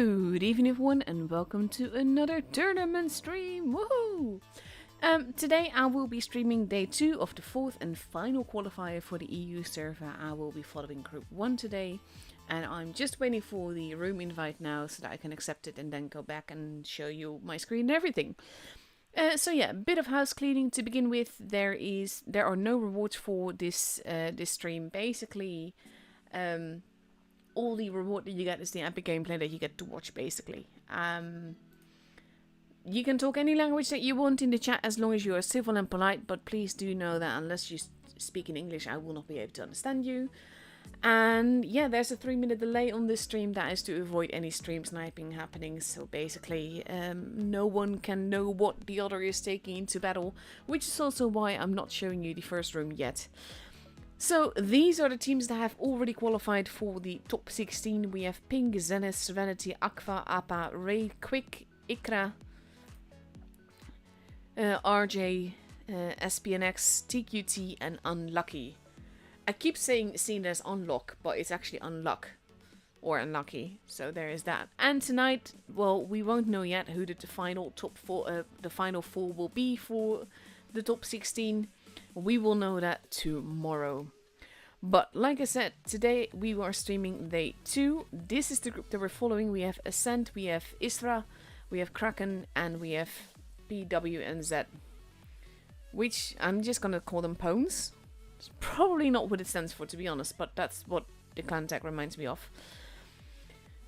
Good evening everyone and welcome to another tournament stream, woohoo! Today I will be streaming day 2 of the 4th and final qualifier for the EU server. I will be following group 1 today and I'm just waiting for the room invite now so that I can accept it and then go back and show you my screen and everything. So yeah, a bit of house cleaning to begin with. There are no rewards for this stream. Basically, all the reward that you get is the epic gameplay that you get to watch, basically. You can talk any language that you want in the chat as long as you are civil and polite, but please do know that unless you speak in English, I will not be able to understand you. And yeah, there's a 3-minute delay on this stream. That is to avoid any stream sniping happening. So basically, no one can know what the other is taking into battle, which is also why I'm not showing you the first room yet. So these are the teams that have already qualified for the top 16. We have Pink, Zenith, Serenity, Aqua, Appa, Ray, Quick, Ikra, RJ, SPNX, TQT, and Unlucky. I keep seeing it as Unlock, but it's actually Unluck or Unlucky. So there is that. And tonight, well, we won't know yet who the final final 4 will be for the top 16. We will know that tomorrow. But like I said, today we are streaming day 2. This is the group that we're following. We have Ascent, we have Istra, we have Kraken, and we have PW and Z. Which I'm just gonna call them Pownz. It's probably not what it stands for, to be honest, but that's what the clan tag reminds me of.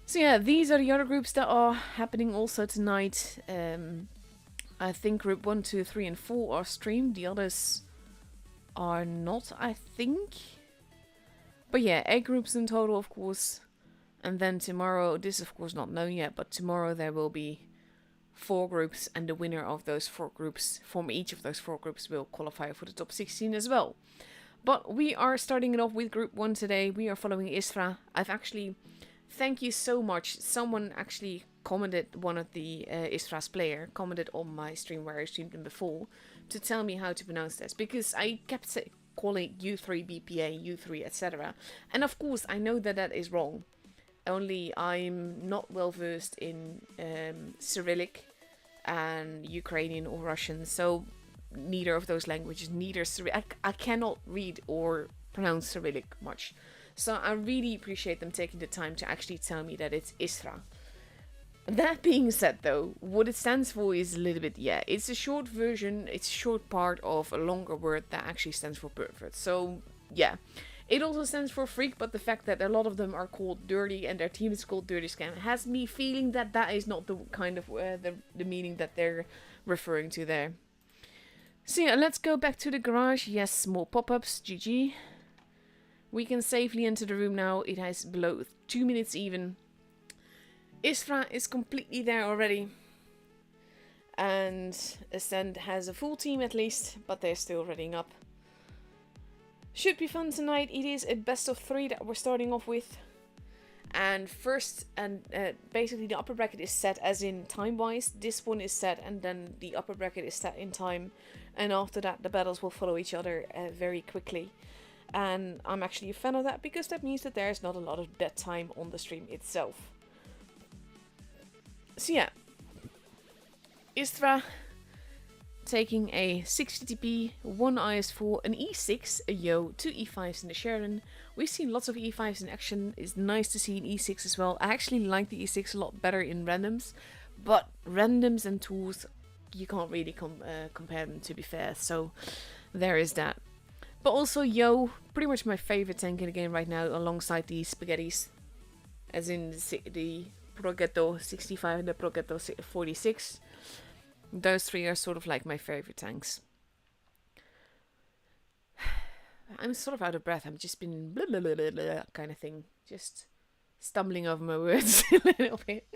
So yeah, these are the other groups that are happening also tonight. I think group 1, 2, 3, and 4 are streamed. The others are not, I think. But yeah, 8 groups in total, of course. And then tomorrow, this is of course not known yet, but tomorrow there will be 4 groups, and the winner of those 4 groups, from each of those 4 groups, will qualify for the top 16 as well. But we are starting it off with group 1 today. We are following Istra. Thank you so much. Someone actually commented, one of the Istra's player, commented on my stream where I streamed them before, to tell me how to pronounce this, because I kept calling it U3 BPA, U3, etc. And of course, I know that that is wrong. Only I'm not well versed in Cyrillic and Ukrainian or Russian, so neither of those languages, neither Cyrillic. I cannot read or pronounce Cyrillic much. So I really appreciate them taking the time to actually tell me that it's Istra. That being said though, what it stands for is a little bit, yeah, it's a short version, it's a short part of a longer word that actually stands for pervert. So yeah, it also stands for freak, but the fact that a lot of them are called dirty and their team is called Dirty Scam has me feeling that that is not the kind of the meaning that they're referring to there. So yeah, let's go back to the garage. Yes, small pop-ups, GG. We can safely enter the room now. It has below 2 minutes even. Istra is completely there already. And Ascent has a full team at least, but they're still readying up. Should be fun tonight. It is a best of 3 that we're starting off with. And first, basically the upper bracket is set as in time-wise. This one is set and then the upper bracket is set in time. And after that, the battles will follow each other very quickly. And I'm actually a fan of that because that means that there's not a lot of dead time on the stream itself. So yeah, Istra taking a 60 TP, 1 IS4, an E6, a Yo, 2 E5s and a Sharon. We've seen lots of E5s in action. It's nice to see an E6 as well. I actually like the E6 a lot better in randoms, but randoms and tools, you can't really compare them, to be fair. So there is that. But also Yo, pretty much my favorite tank in the game right now, alongside the Spaghettis, as in the Progetto 65 and the Progetto 46. Those 3 are sort of like my favorite tanks. I'm sort of out of breath. I've just been blah, blah, blah, blah, blah, kind of thing. Just stumbling over my words a little bit.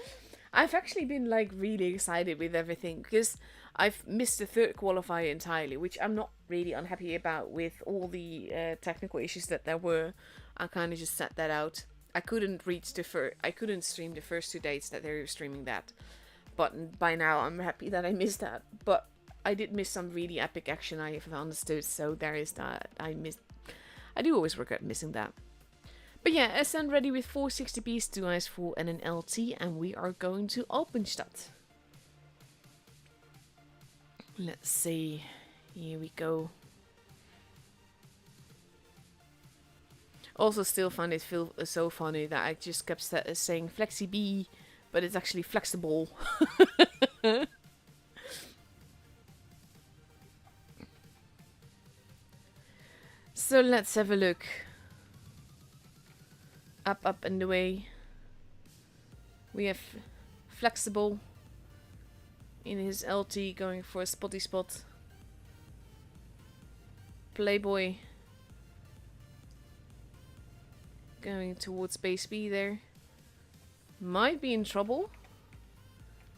I've actually been like really excited with everything because I've missed the 3rd qualifier entirely, which I'm not really unhappy about with all the technical issues that there were. I kind of just set that out. I couldn't stream the first 2 dates that they were streaming that. But by now I'm happy that I missed that. But I did miss some really epic action, I have understood, so there is that. I do always regret missing that. But yeah, Ascent ready with 4 60Ps, 2 Ice 4 and an LT, and we are going to Alpenstadt. Let's see. Here we go. Also still find it so funny that I just kept saying Flexi B, but it's actually flexible. So let's have a look. Up and away. We have Flexible in his LT going for a spotty spot. Playboy going towards base B there. Might be in trouble.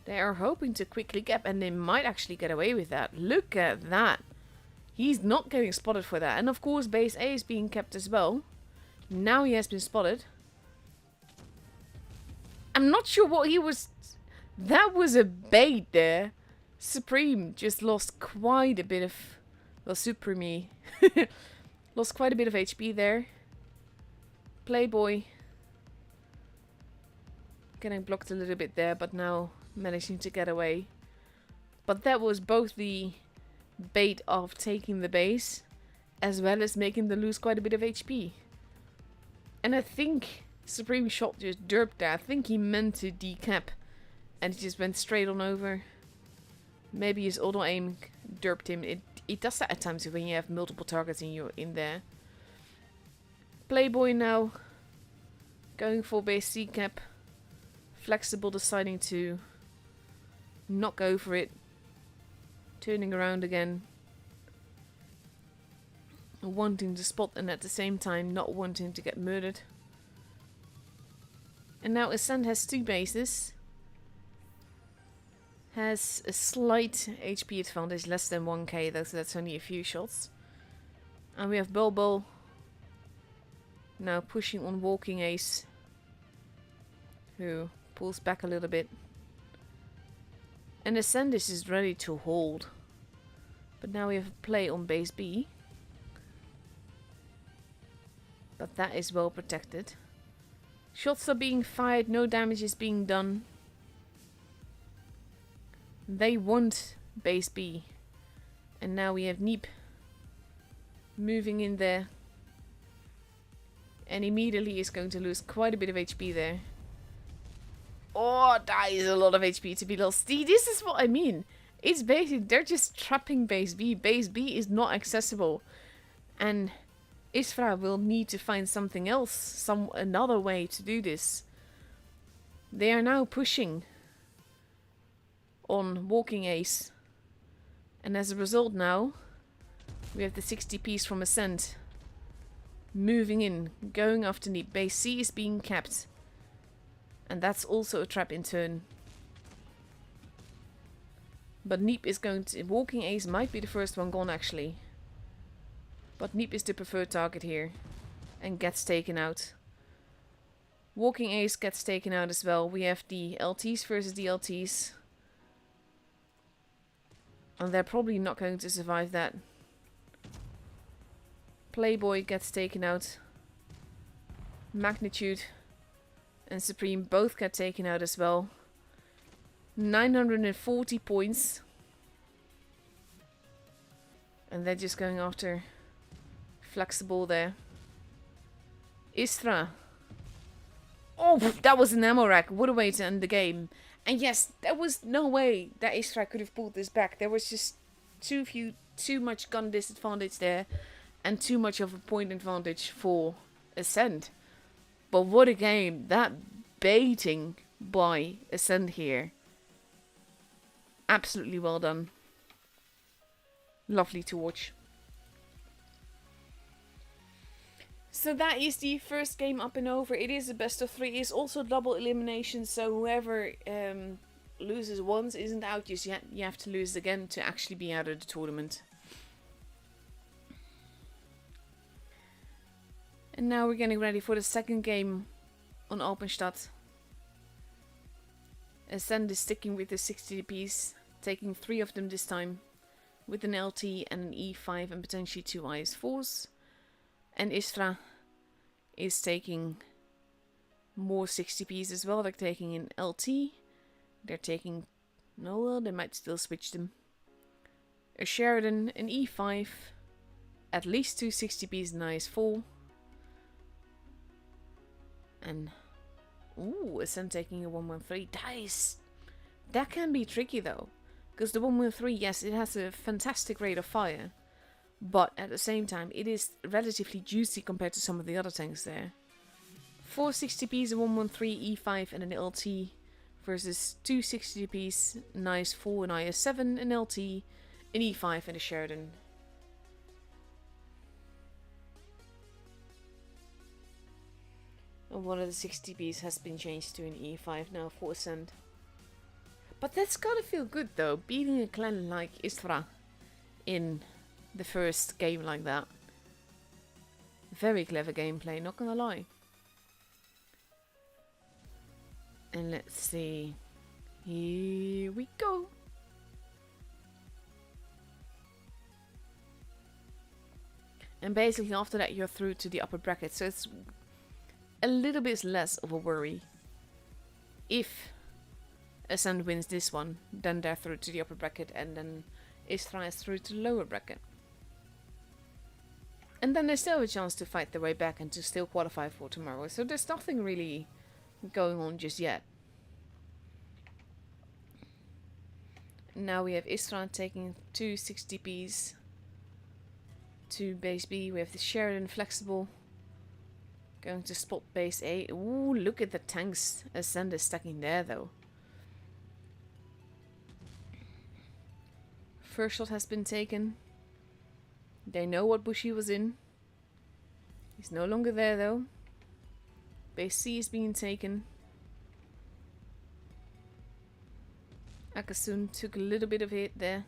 They are hoping to quickly gap, and they might actually get away with that. Look at that. He's not getting spotted for that. And of course base A is being kept as well. Now he has been spotted. I'm not sure what he was... That was a bait there. Supreme just lost quite a bit of... Well, Supreme. Lost quite a bit of HP there. Playboy. Getting blocked a little bit there, but now managing to get away. But that was both the bait of taking the base, as well as making them lose quite a bit of HP. And I think Supreme shot just derped there. I think he meant to decap, and he just went straight on over. Maybe his auto aim derped him. It does that at times when you have multiple targets in there. Playboy now going for base C cap. Flexible deciding to not go for it. Turning around again. Wanting to spot and at the same time not wanting to get murdered. And now Ascent has 2 bases. Has a slight HP advantage, less than 1k though, so that's only a few shots. And we have Bulbul now pushing on Walking Ace, who pulls back a little bit. And Ascent is ready to hold. But now we have a play on base B. But that is well protected. Shots are being fired, no damage is being done. They want base B. And now we have Neep moving in there. And immediately is going to lose quite a bit of HP there. Oh, that is a lot of HP to be lost. See, this is what I mean. It's basically, they're just trapping base B. Base B is not accessible. And Istra will need to find something else. Another way to do this. They are now pushing on Walking Ace. And as a result now, we have the 60 piece from Ascent. Moving in, going after Neep. Base C is being capped. And that's also a trap in turn. But Neep is going to... Walking Ace might be the first one gone actually. But Neep is the preferred target here. And gets taken out. Walking Ace gets taken out as well. We have the LTs versus the LTs. And they're probably not going to survive that. Playboy gets taken out. Magnitude and Supreme both get taken out as well. 940 points. And they're just going after Flexible there. Istra. Oh, that was an ammo rack. What a way to end the game. And yes, there was no way that Istra could have pulled this back. There was just too much gun disadvantage there. And too much of a point advantage for Ascent. But what a game. That baiting by Ascent here. Absolutely well done. Lovely to watch. So that is the first game up and over. It is a best of 3. It's also double elimination. So whoever loses once isn't out just yet. You have to lose again to actually be out of the tournament. And now we're getting ready for the second game on Alpenstadt. Ascent is sticking with the 60 piece, taking 3 of them this time, with an LT and an E5 and potentially 2 IS4s. And Istra is taking more 60Ps as well. They're taking in LT. They're taking... No, well, they might still switch them. A Sheridan, an E5. At least 2 60Ps, nice 4. And... Ooh, Ascent taking a 113. That can be tricky though. Because the 113, yes, it has a fantastic rate of fire. But at the same time, it is relatively juicy compared to some of the other tanks there. 4 60Ps, a 113, E5 and an LT. Versus 2 60Ps, nice 4, an IS-7, an LT, an E5 and a Sheridan. And one of the 60Ps has been changed to an E5 now for Ascent. But that's gotta feel good though, beating a clan like Istra in the first game like that. Very clever gameplay, not gonna lie. And let's see. Here we go. And basically after that you're through to the upper bracket, so it's a little bit less of a worry. If Ascent wins this one, then they're through to the upper bracket, and then Istra is through to the lower bracket. And then they still have a chance to fight their way back and to still qualify for tomorrow, so there's nothing really going on just yet. Now we have Istra taking 2 60Ps to base B. We have the Sheridan flexible going to spot base A. Ooh, look at the tanks Ascent is stacking there though. First shot has been taken. They know what bush he was in. He's no longer there though. Base C is being taken. Akasun took a little bit of a hit there.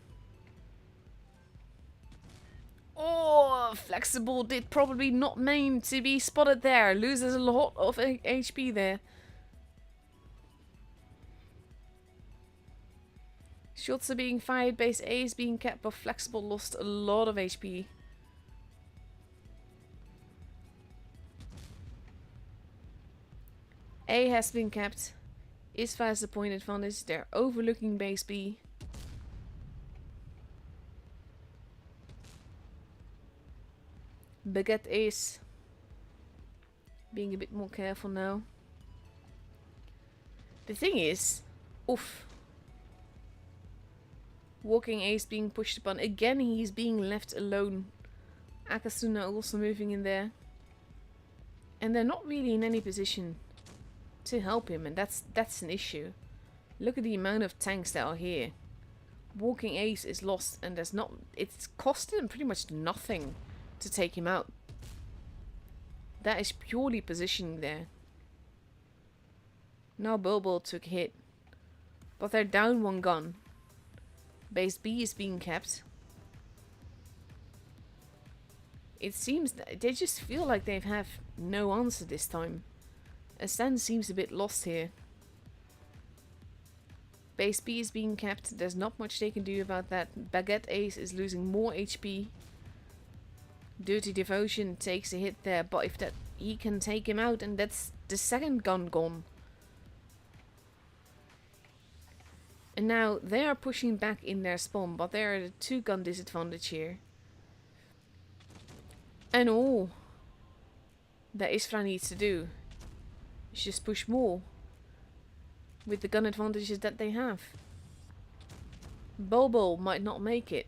Oh, flexible did probably not mean to be spotted there. Loses a lot of HP there. Shots are being fired. Base A is being kept, but flexible lost a lot of HP. A has been kept. Istra has the point advantage. They're overlooking base B. Baguette Ace being a bit more careful now. The thing is, oof. Walking Ace being pushed upon. Again, he's being left alone. Akasuna also moving in there. And they're not really in any position to help him, and that's an issue. Look at the amount of tanks that are here. Walking Ace is lost, and there's not. It's costed him pretty much nothing to take him out. That is purely positioning there. Now Bobo took a hit, but they're down one gun. Base B is being kept. It seems that they just feel like they have no answer this time. Ascent seems a bit lost here. Base B is being kept. There's not much they can do about that. Baguette Ace is losing more HP. Dirty Devotion takes a hit there, but if that he can take him out, and that's the second gun gone. And now they are pushing back in their spawn, but they're at a 2-gun disadvantage here. And all that Istra needs to do is just push more with the gun advantages that they have. Bobo might not make it.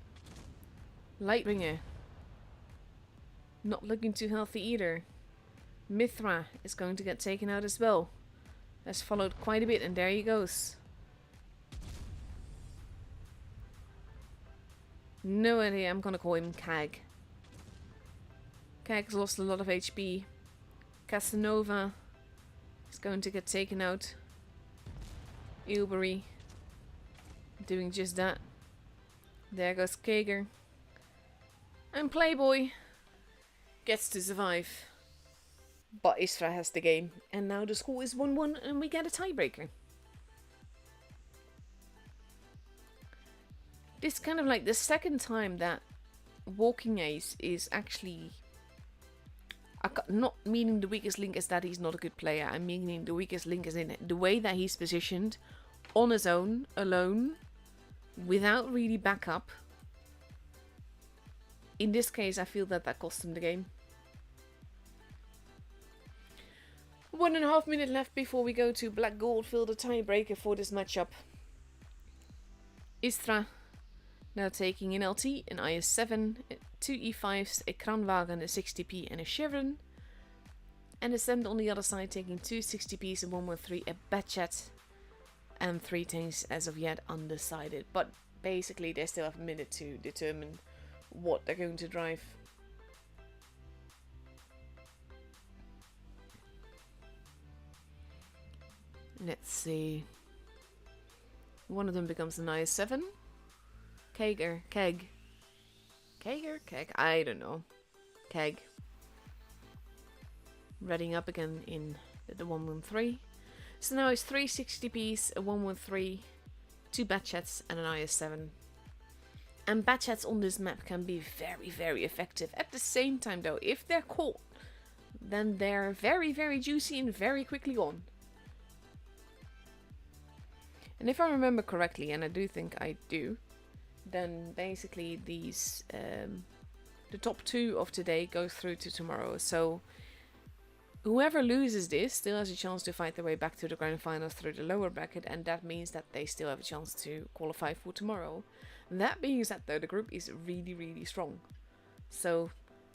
Lightbringer not looking too healthy either. Mithra is going to get taken out as well. That's followed quite a bit, and there he goes. No idea, I'm gonna call him Kag. Kag's lost a lot of HP. Casanova is going to get taken out. Ilbury doing just that. There goes Kager. And Playboy gets to survive. But Istra has the game. And now the score is 1-1 and we get a tiebreaker. This is kind of like the second time that Walking Ace is actually Not meaning the weakest link is that he's not a good player. I'm meaning the weakest link is in the way that he's positioned on his own, alone, without really backup. In this case, I feel that cost him the game. 1.5 minutes left before we go to Black Gold fill the tiebreaker for this matchup. Istra now taking an LT, an IS-7, 2 E5s, a Kranwagen, a 60p and a Chevron. And Ascent on the other side taking 2 60p's, a 113, a Batchat, and 3 tanks as of yet undecided. But basically they still have a minute to determine what they're going to drive. Let's see. One of them becomes an IS-7. Keg. I don't know. Keg. Readying up again in the 113. So now it's 3 60p's, a 113, 2 Batchats and an IS-7. And Batchats on this map can be very, very effective. At the same time though, if they're caught, then they're very, very juicy and very quickly gone. And if I remember correctly, and I do think I do, then basically these, the top 2 of today go through to tomorrow. So whoever loses this still has a chance to fight their way back to the grand finals through the lower bracket, and that means that they still have a chance to qualify for tomorrow. That being said though, the group is really, really strong. So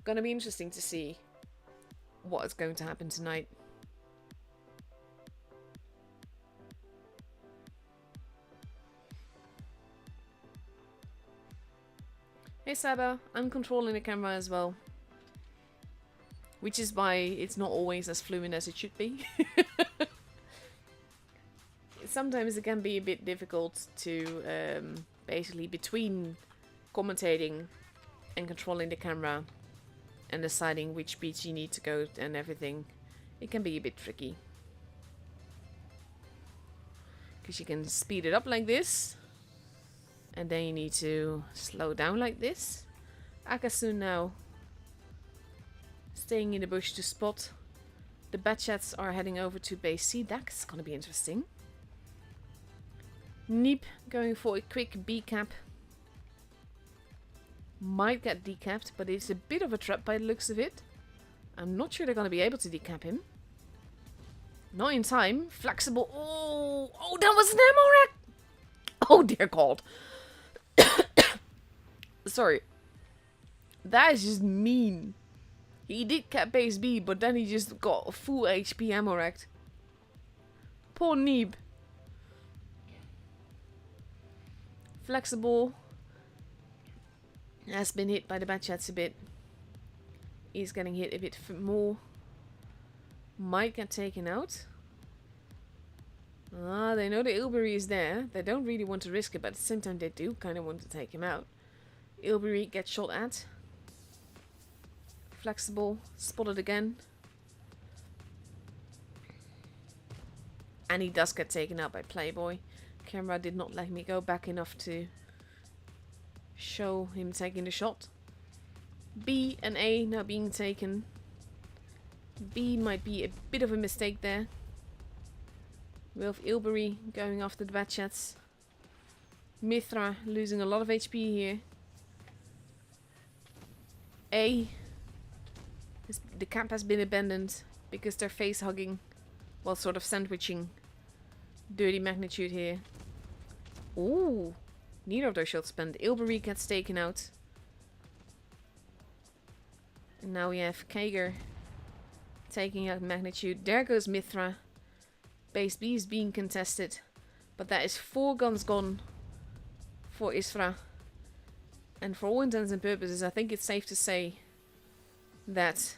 gonna be interesting to see what is going to happen tonight. Hey Saba, I'm controlling the camera as well. Which is why it's not always as fluent as it should be. Sometimes it can be a bit difficult to, basically between commentating and controlling the camera and deciding which beats you need to go and everything. It can be a bit tricky. Because you can speed it up like this. And then you need to slow down like this. Akasu now staying in the bush to spot. The Batchats are heading over to base C. That's gonna be interesting. Neep going for a quick B cap. Might get decapped, but it's a bit of a trap by the looks of it. I'm not sure they're gonna be able to decap him. Not in time. Flexible. Oh, that was an ammo rack. Oh dear God. Sorry. That is just mean. He did cap base B, but then he just got a full HP ammo racked. Poor Neeb. Flexible. Has been hit by the Batchats a bit. He's getting hit a bit more. Might get taken out. They know the Ilbury is there. They don't really want to risk it, but at the same time they do kind of want to take him out. Ilbury gets shot at. Flexible, spotted again. And he does get taken out by Playboy. Camera did not let me go back enough to show him taking the shot. B and A now being taken. B might be a bit of a mistake there. With Ilbury going after the Batchats. Mithra losing a lot of HP here. A. The camp has been abandoned because they're face hugging. Well, sort of sandwiching. Dirty magnitude here. Ooh. Neither of those shots spent. Ilbury gets taken out. And now we have Kager taking out magnitude. There goes Mithra. Base B is being contested. But that is 4 guns gone for Istra. And for all intents and purposes, I think it's safe to say that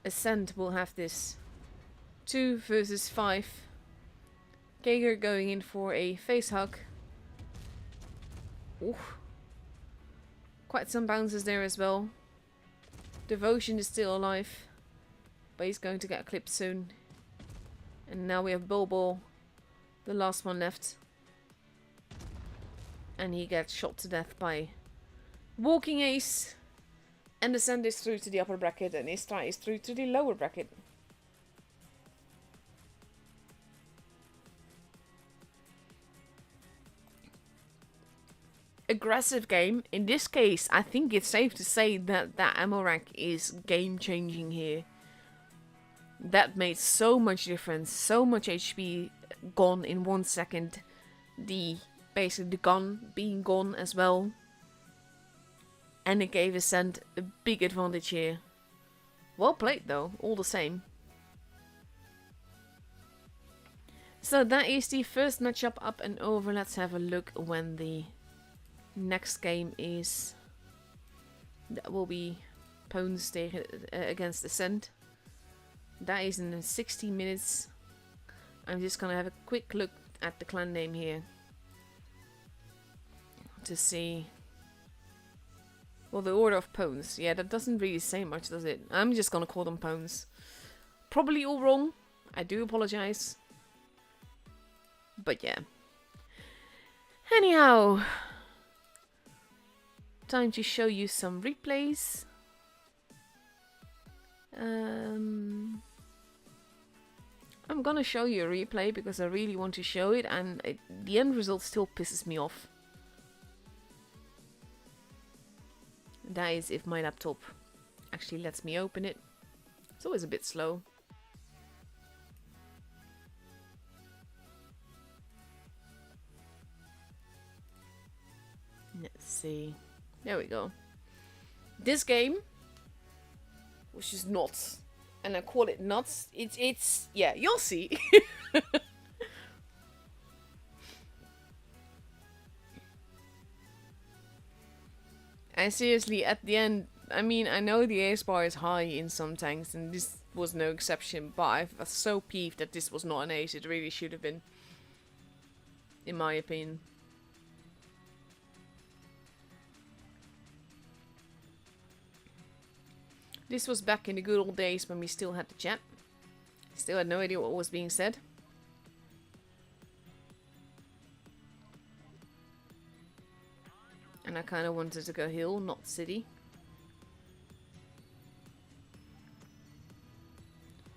Ascent will have this 2 versus 5. Kager going in for a face hug. Ooh. Quite some bounces there as well. Devotion is still alive. But he's going to get clipped soon. And now we have Bulbul, the last one left. And he gets shot to death by Walking Ace. And Ascent is through to the upper bracket, and Istra is through to the lower bracket. Aggressive game. In this case, I think it's safe to say that that ammo rack is game changing here. That made so much difference. So much HP gone in 1 second. Basically the gun being gone as well. And it gave Ascent a big advantage here. Well played though, all the same. So that is the first matchup up and over. Let's have a look when the next game is. That will be Pownz against Ascent. That is in 60 minutes. I'm just gonna have a quick look at the clan name here to see. Well, the order of Pownz. Yeah, that doesn't really say much, does it? I'm just gonna call them Pownz. Probably all wrong. I do apologize. But yeah. Anyhow. Time to show you some replays. I'm gonna show you a replay because I really want to show it, and the end result still pisses me off. That is if my laptop actually lets me open it. It's always a bit slow. Let's see. There we go. This game, which is nuts, and I call it nuts. It's yeah, you'll see. And seriously, at the end, I mean, I know the ace bar is high in some tanks, and this was no exception, but I was so peeved that this was not an ace. It really should have been, in my opinion. This was back in the good old days when we still had the chat. Still had no idea what was being said. And I kind of wanted to go hill, not city.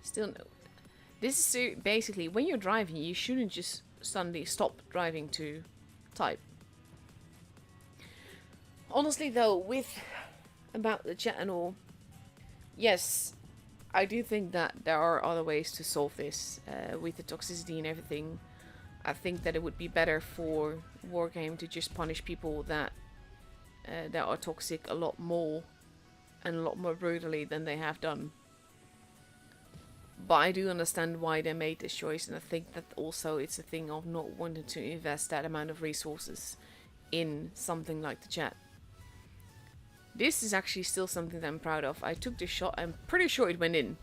Still no. This is basically, when you're driving, you shouldn't just suddenly stop driving to type. Honestly though, with about the chat and all, yes, I do think that there are other ways to solve this with the toxicity and everything. I think that it would be better for Wargame to just punish people that are toxic a lot more and a lot more brutally than they have done. But I do understand why they made this choice, and I think that also it's a thing of not wanting to invest that amount of resources in something like the chat. This is actually still something that I'm proud of. I took this shot, I'm pretty sure it went in.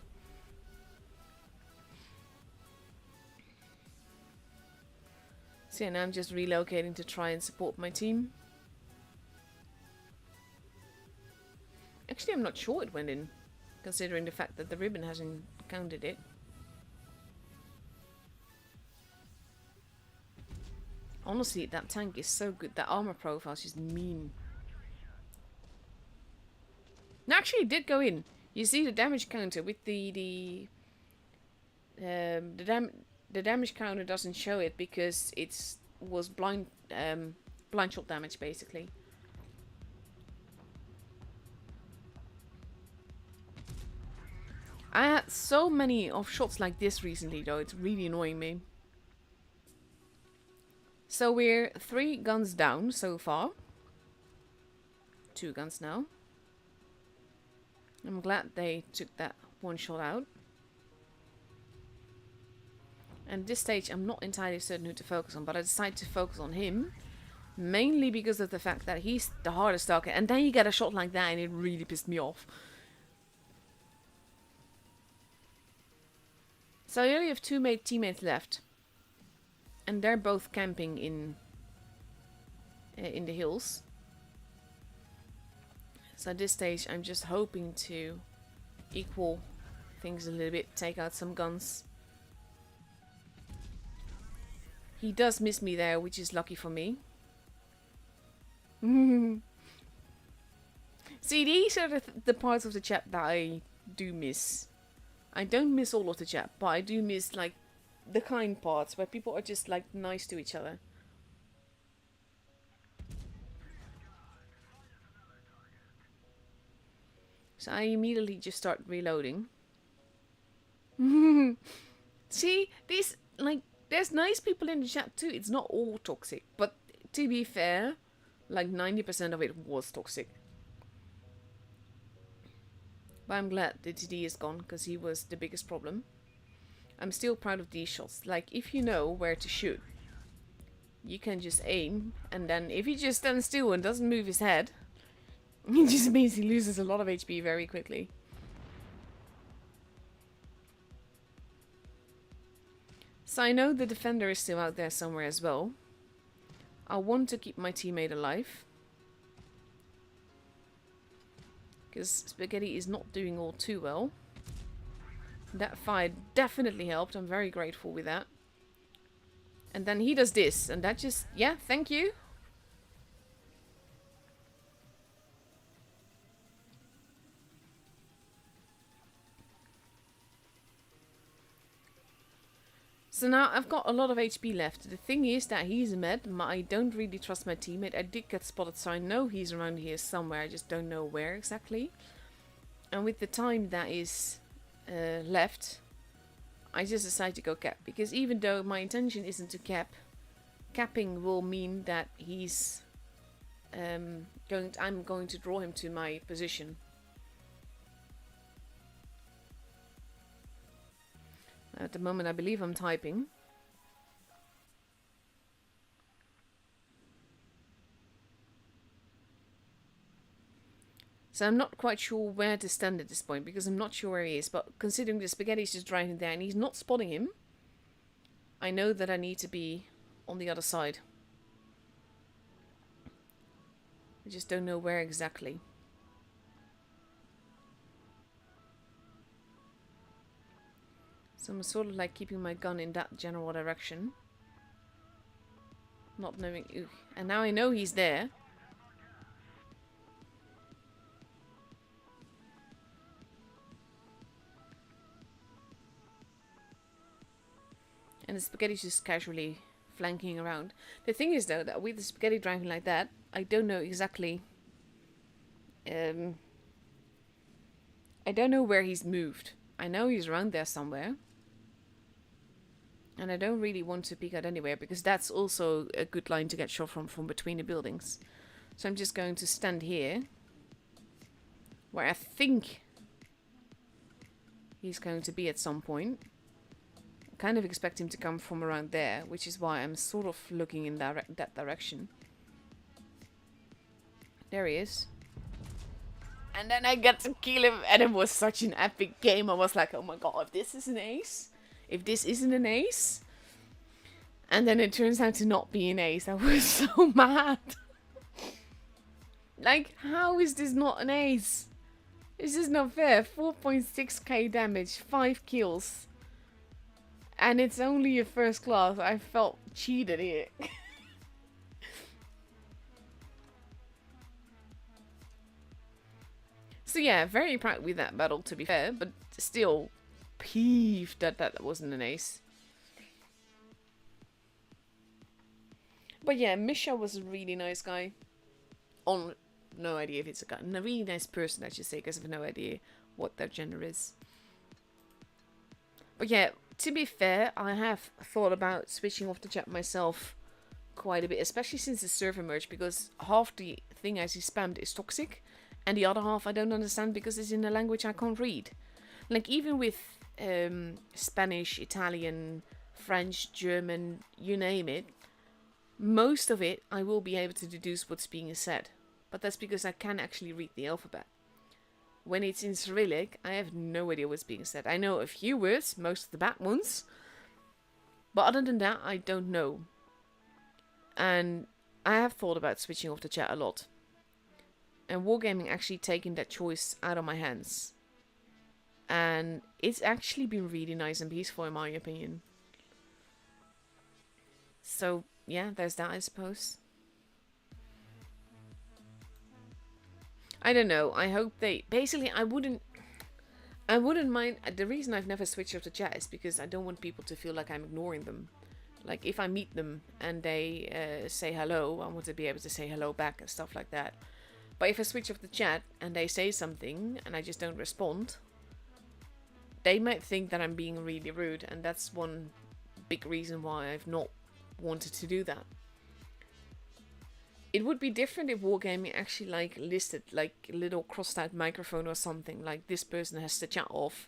So yeah, now I'm just relocating to try and support my team. Actually, I'm not sure it went in, considering the fact that the ribbon hasn't counted it. Honestly, that tank is so good. That armor profile is just mean. No, actually, it did go in. You see the damage counter with the damage counter doesn't show it because it was blind shot damage basically. I had so many of shots like this recently though, it's really annoying me. So we're 3 guns down so far. 2 guns now. I'm glad they took that one shot out. And at this stage I'm not entirely certain who to focus on, but I decided to focus on him. Mainly because of the fact that he's the hardest target, and then you get a shot like that and it really pissed me off. So I only have 2 teammates left. And they're both camping in the hills. So at this stage I'm just hoping to equal things a little bit, take out some guns. He does miss me there, which is lucky for me. See, these are the parts of the chat that I do miss. I don't miss all of the chat, but I do miss, like, the kind parts where people are just, like, nice to each other. So I immediately just start reloading. See, these, like, there's nice people in the chat too. It's not all toxic, but to be fair, like 90% of it was toxic. But I'm glad the TD is gone, because he was the biggest problem. I'm still proud of these shots. Like, if you know where to shoot, you can just aim, and then if he just stands still and doesn't move his head, he just means he loses a lot of HP very quickly. So I know the defender is still out there somewhere as well. I want to keep my teammate alive, because Spaghetti is not doing all too well. That fire definitely helped. I'm very grateful with that. And then he does this, and that just, yeah, thank you. So now I've got a lot of HP left. The thing is that he's a med. I don't really trust my teammate. I did get spotted, so I know he's around here somewhere. I just don't know where exactly. And with the time that is left, I just decided to go cap. Because even though my intention isn't to cap, capping will mean that he's I'm going to draw him to my position. At the moment, I believe I'm typing. So I'm not quite sure where to stand at this point, because I'm not sure where he is. But considering the Spaghetti is just driving there and he's not spotting him, I know that I need to be on the other side. I just don't know where exactly. So I'm sort of like keeping my gun in that general direction. Not knowing... Ooh. And now I know he's there. And the Spaghetti's just casually flanking around. The thing is, though, that with the Spaghetti driving like that, I don't know exactly... I don't know where he's moved. I know he's around there somewhere. And I don't really want to peek out anywhere, because that's also a good line to get shot from between the buildings. So I'm just going to stand here, where I think he's going to be at some point. I kind of expect him to come from around there, which is why I'm sort of looking in that direction. There he is. And then I get to kill him, and it was such an epic game. I was like, oh my god, if this is an ace... If this isn't an ace, and then it turns out to not be an ace, I was so mad. Like, how is this not an ace? It's just not fair. 4.6k damage, 5 kills. And it's only a first class. I felt cheated here. So yeah, very proud with that battle, to be fair, but still... peeved that that wasn't an ace. But yeah, Misha was a really nice guy. No idea if it's a guy. A really nice person, I should say, because I have no idea what their gender is. But yeah, to be fair, I have thought about switching off the chat myself quite a bit, especially since the server merged, because half the thing as he spammed is toxic, and the other half I don't understand because it's in a language I can't read. Like, even with Spanish, Italian, French, German, you name it, most of it I will be able to deduce what's being said. But that's because I can actually read the alphabet. When it's in Cyrillic, I have no idea what's being said. I know a few words, most of the bad ones. But other than that, I don't know. And I have thought about switching off the chat a lot. And Wargaming actually taken that choice out of my hands. And it's actually been really nice and peaceful, in my opinion. So, yeah, there's that, I suppose. I don't know. I hope they... Basically, I wouldn't mind... The reason I've never switched off the chat is because I don't want people to feel like I'm ignoring them. Like, if I meet them and they say hello, I want to be able to say hello back and stuff like that. But if I switch off the chat and they say something and I just don't respond, they might think that I'm being really rude, and that's one big reason why I've not wanted to do that. It would be different if Wargaming actually like listed like a little crossed out microphone or something, like this person has the chat off,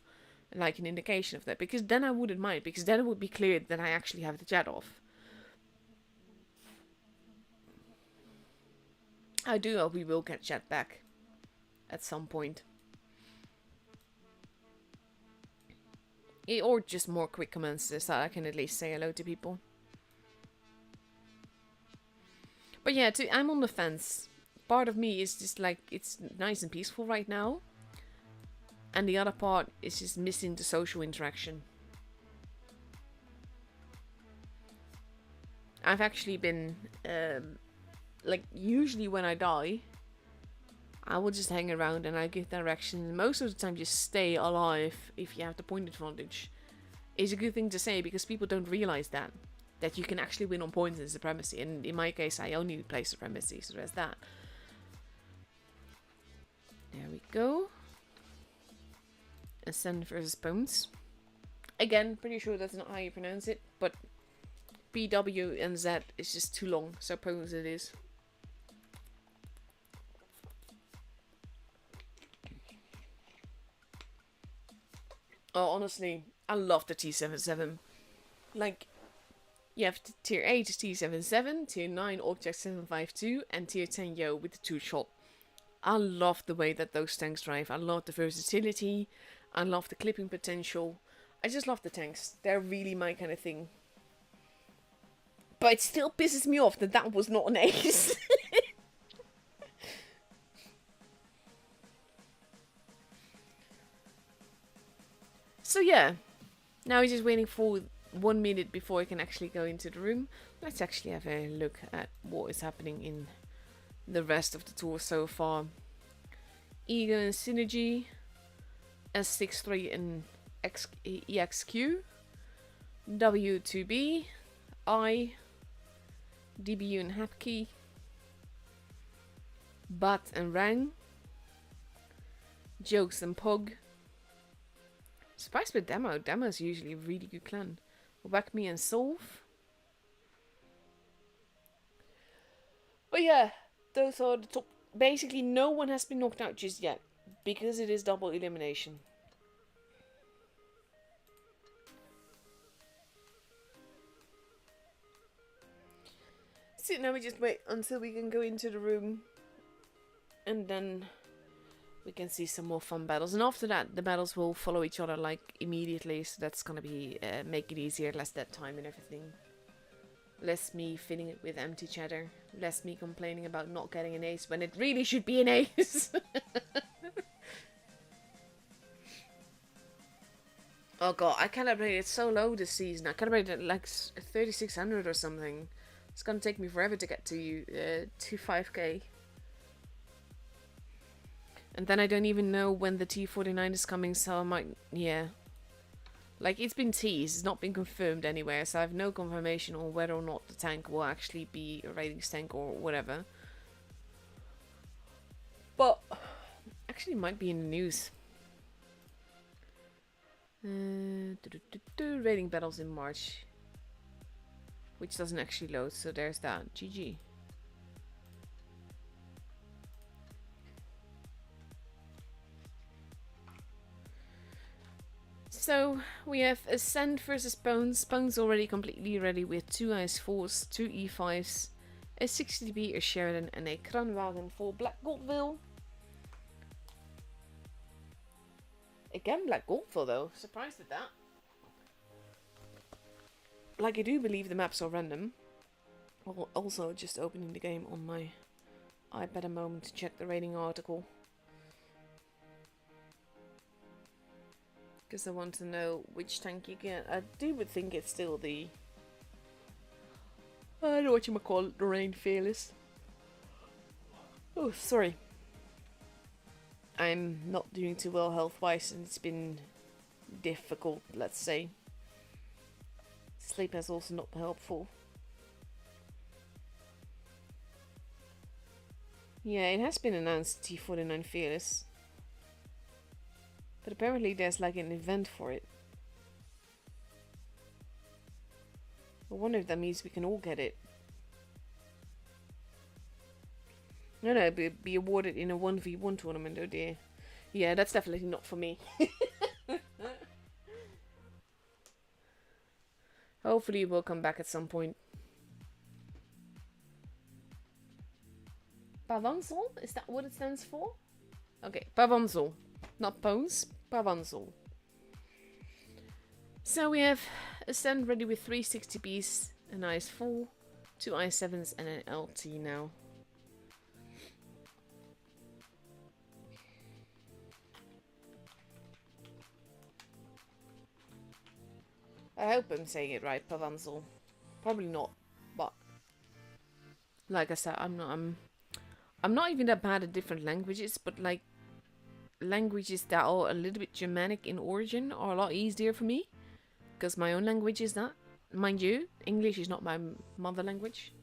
like an indication of that, because then I wouldn't mind, because then it would be clear that I actually have the chat off. I do hope we will get chat back at some point. Or just more quick comments so that I can at least say hello to people. But yeah, I'm on the fence. Part of me is just like, it's nice and peaceful right now. And the other part is just missing the social interaction. I've actually been, like, usually when I die, I will just hang around and I give directions. Most of the time, just stay alive if you have the point advantage. It's a good thing to say because people don't realize that you can actually win on points in Supremacy. And in my case, I only play Supremacy, so there's that. There we go. Ascent versus Pownz. Again, pretty sure that's not how you pronounce it, but PW and Z is just too long, so Pownz it is. Oh, honestly, I love the T77. Like, you have tier 8 T77, tier 9 Object 752, and tier 10 Yo with the 2-shot. I love the way that those tanks drive. I love the versatility. I love the clipping potential. I just love the tanks. They're really my kind of thing. But it still pisses me off that was not an ace. So yeah, now we're just waiting for 1 minute before I can actually go into the room. Let's actually have a look at what is happening in the rest of the tour so far. Ego and Synergy, S63 and EXQ, W2B, I, DBU and Hapkey, Bat and Rang, Jokes and Pog. Surprised with Demo. Demo is usually a really good clan. Whack Me and Solve. But yeah, those are the top. Basically, no one has been knocked out just yet, because it is double elimination. So now we just wait until we can go into the room, and then we can see some more fun battles. And after that, the battles will follow each other like immediately, so that's gonna be make it easier, less dead time and everything. Less me filling it with empty chatter. Less me complaining about not getting an ace when it really should be an ace. Oh god, I calibrated so low this season. I calibrated like 3600 or something. It's gonna take me forever to get to 5k. And then I don't even know when the T49 is coming, so I might, yeah. Like, it's been teased, it's not been confirmed anywhere, so I have no confirmation on whether or not the tank will actually be a ratings tank or whatever. But, actually might be in the news. Rating battles in March. Which doesn't actually load, so there's that. GG. So, we have Ascent versus Pownz. Pownz already completely ready with 2 IS-4s, 2 E5s, a 60B, a Sheridan, and a Kranwagen for Black Goldville. Again, Black Goldville though. Surprised at that. Like, I do believe the maps are random. I'll also just opening the game on my iPad a moment to check the rating article. Because I want to know which tank you get. I would think it's still the... I don't know what you might call it, the Rain Fearless. Oh, sorry. I'm not doing too well health-wise, and it's been difficult, let's say. Sleep has also not been helpful. Yeah, it has been announced T49 Fearless. But apparently there's like an event for it. I wonder if that means we can all get it. No, be awarded in a 1v1 tournament, oh dear. Yeah, that's definitely not for me. Hopefully it will come back at some point. Pownz? Is that what it stands for? Okay, Pownz. Not Pownz, Pownz. So we have Ascent ready with 360Bs, an IS4, 2 i7s and an LT now. I hope I'm saying it right, Pownz. Probably not, but like I said, I'm not even that bad at different languages, but like languages that are a little bit Germanic in origin are a lot easier for me, because my own language is not. Mind you, English is not my mother language.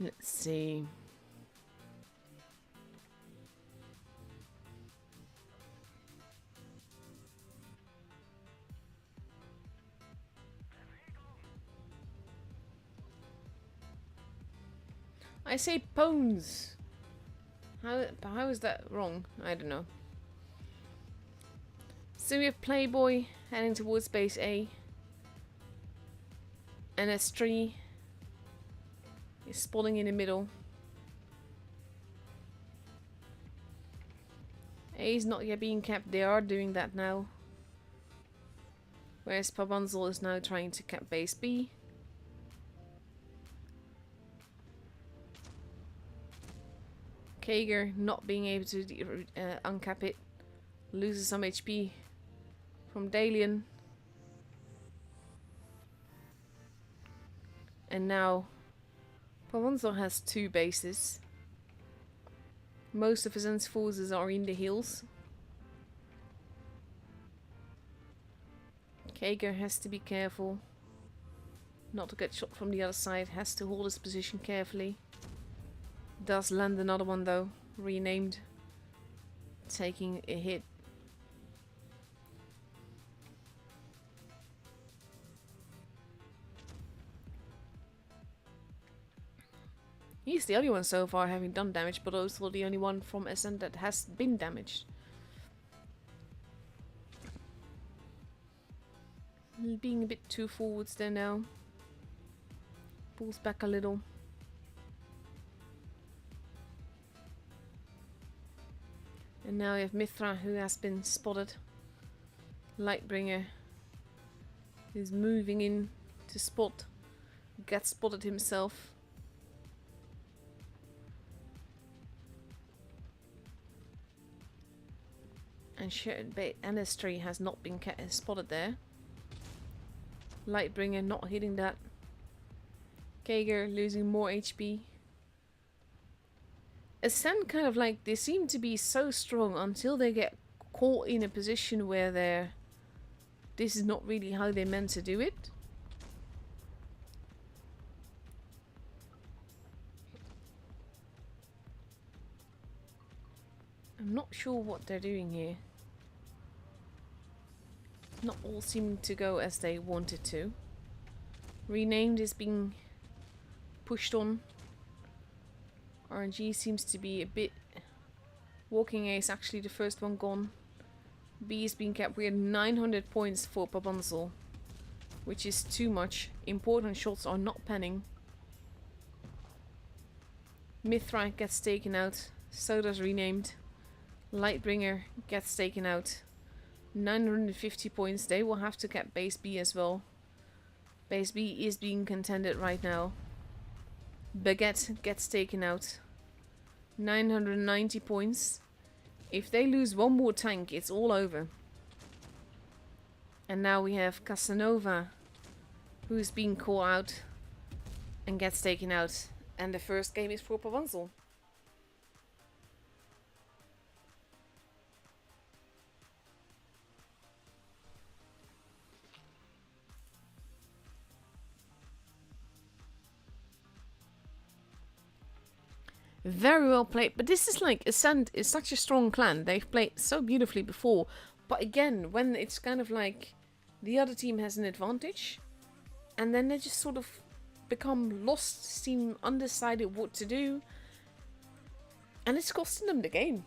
Let's see. I say Pownz. How is that wrong? I don't know. So we have Playboy heading towards base A. And S3 is spawning in the middle. A is not yet being capped. They are doing that now. Whereas Pownz is now trying to cap base B. Kager not being able to uncap it. Loses some HP from Dalian. And now Pownz has 2 bases. Most of his forces are in the hills. Kager has to be careful not to get shot from the other side. Has to hold his position carefully. Does land another one though, renamed, taking a hit. He's the only one so far having done damage, but also the only one from Ascent that has been damaged. Being a bit too forwards there now. Pulls back a little. And now we have Mithra, who has been spotted. Lightbringer is moving in to spot. Gets spotted himself. And NS3 has not been spotted there. Lightbringer not hitting that. Kager losing more HP. Ascent kind of like, they seem to be so strong until they get caught in a position where this is not really how they meant to do it. I'm not sure what they're doing here. Not all seem to go as they wanted to. Renamed is being pushed on. RNG seems to be a bit... Walking A is actually the first one gone. B is being kept. We had 900 points for Pownz, which is too much. Important shots are not panning. Mithra gets taken out. So does Renamed. Lightbringer gets taken out. 950 points. They will have to get base B as well. Base B is being contended right now. Baguette gets taken out. 990 points. If they lose one more tank, it's all over. And now we have Casanova, who's being caught out and gets taken out. And the first game is for Pownz. Very well played. But this is like, Ascent is such a strong clan. They've played so beautifully before. But again, when it's kind of like the other team has an advantage, and then they just sort of become lost, seem undecided what to do, and it's costing them the game.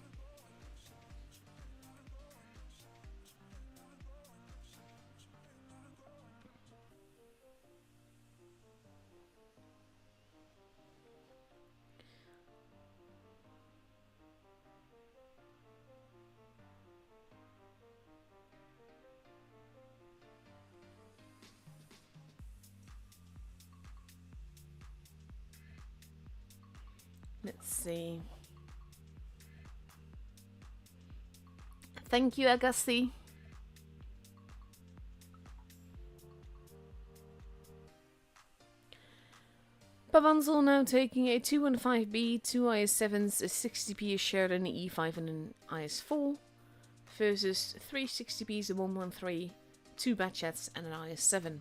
Let's see. Thank you, Agassi. Pownz now taking a 215B, 2 IS7s, a 60p is shared, an E5 and an IS4, versus 3 60Ps, a 113, 2 Batchets and an IS7.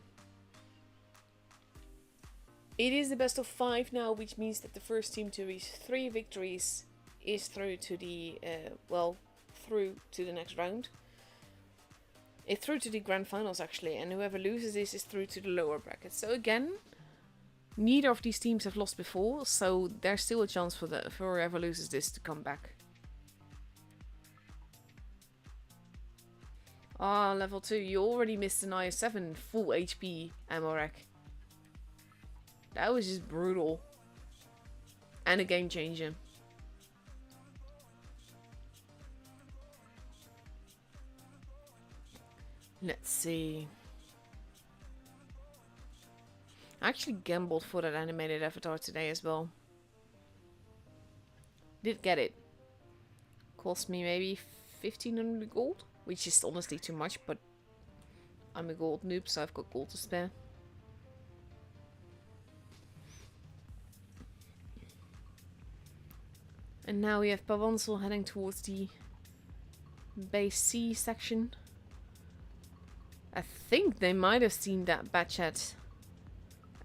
It is the best of 5 now, which means that the first team to reach 3 victories is through to the, through to the next round. It's through to the grand finals actually, and whoever loses this is through to the lower bracket. So again, neither of these teams have lost before, so there's still a chance for whoever loses this to come back. Ah, level 2, you already missed an IS7 full HP ammo rack. That was just brutal. And a game changer. Let's see. I actually gambled for that animated avatar today as well. Did get it. Cost me maybe 1500 gold, which is honestly too much, but I'm a gold noob, so I've got gold to spare. And now we have Pownz heading towards the base C section. I think they might have seen that Batchat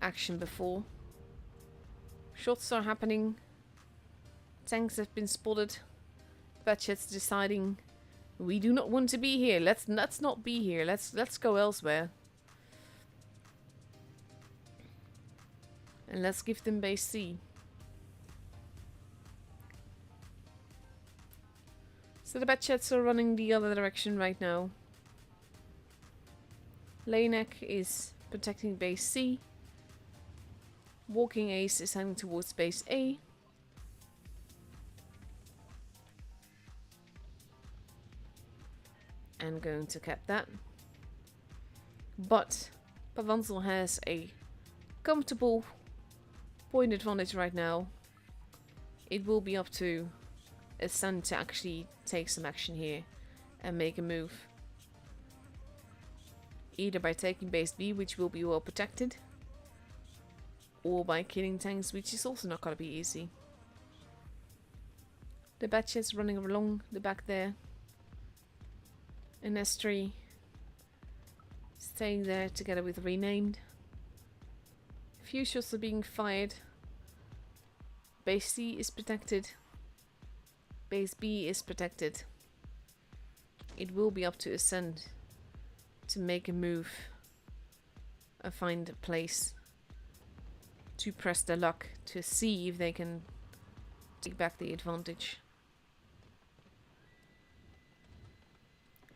action before. Shots are happening. Tanks have been spotted. Batchat's deciding we do not want to be here. Let's not be here. Let's go elsewhere. And let's give them base C. So the Batchats are running the other direction right now. Lanek is protecting base C. Walking Ace is heading towards base A. And going to cap that. But Pownz has a comfortable point advantage right now. It will be up to Ascent to actually take some action here and make a move. Either by taking base B, which will be well protected, or by killing tanks, which is also not going to be easy. The Batchets running along the back there. And S3 staying there together with Renamed. A few shots are being fired. Base C is protected. Base B is protected. It will be up to Ascent to make a move and find a place to press their luck to see if they can take back the advantage.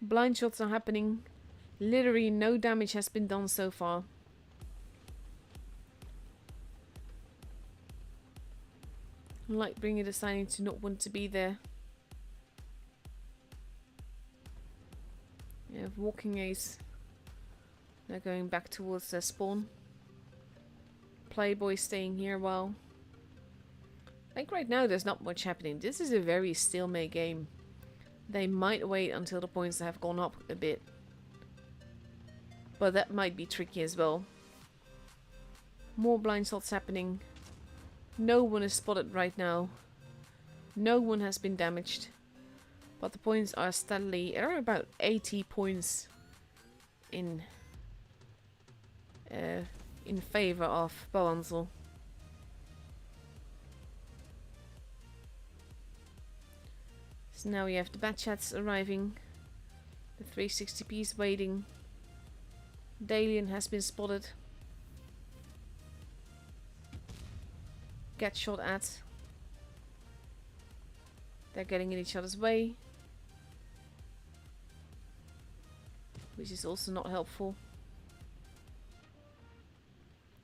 Blind shots are happening. Literally no damage has been done so far. Lightbringer deciding to not want to be there. You have Walking Ace. They're going back towards their spawn. Playboy staying here a while. Like right now there's not much happening. This is a very stalemate game. They might wait until the points have gone up a bit. But that might be tricky as well. More blind shots happening. No one is spotted right now. No one has been damaged. But the points are steadily... There are about 80 points in favor of Pownz. So now we have the Batchats arriving. The 360p's waiting. Dalian has been spotted. Get shot at. They're getting in each other's way. Which is also not helpful.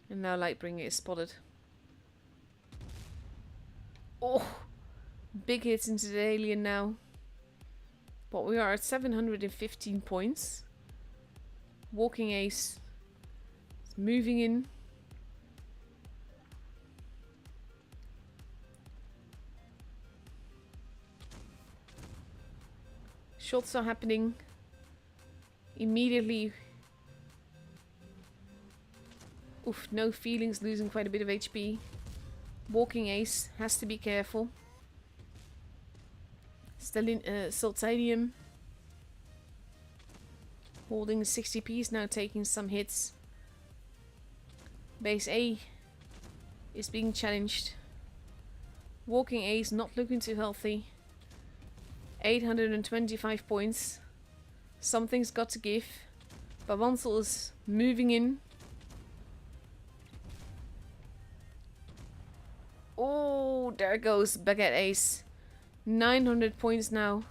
And now Lightbringer is spotted. Oh! Big hits into the alien now. But we are at 715 points. Walking Ace is moving in. Shots are happening. Immediately. Oof, no feelings, losing quite a bit of HP. Walking Ace has to be careful. Sultanium. Holding 60p's, now taking some hits. Base A is being challenged. Walking Ace not looking too healthy. 825 points. Something's got to give. Pownz is moving in. Oh, there goes Baguette Ace. 900 points now.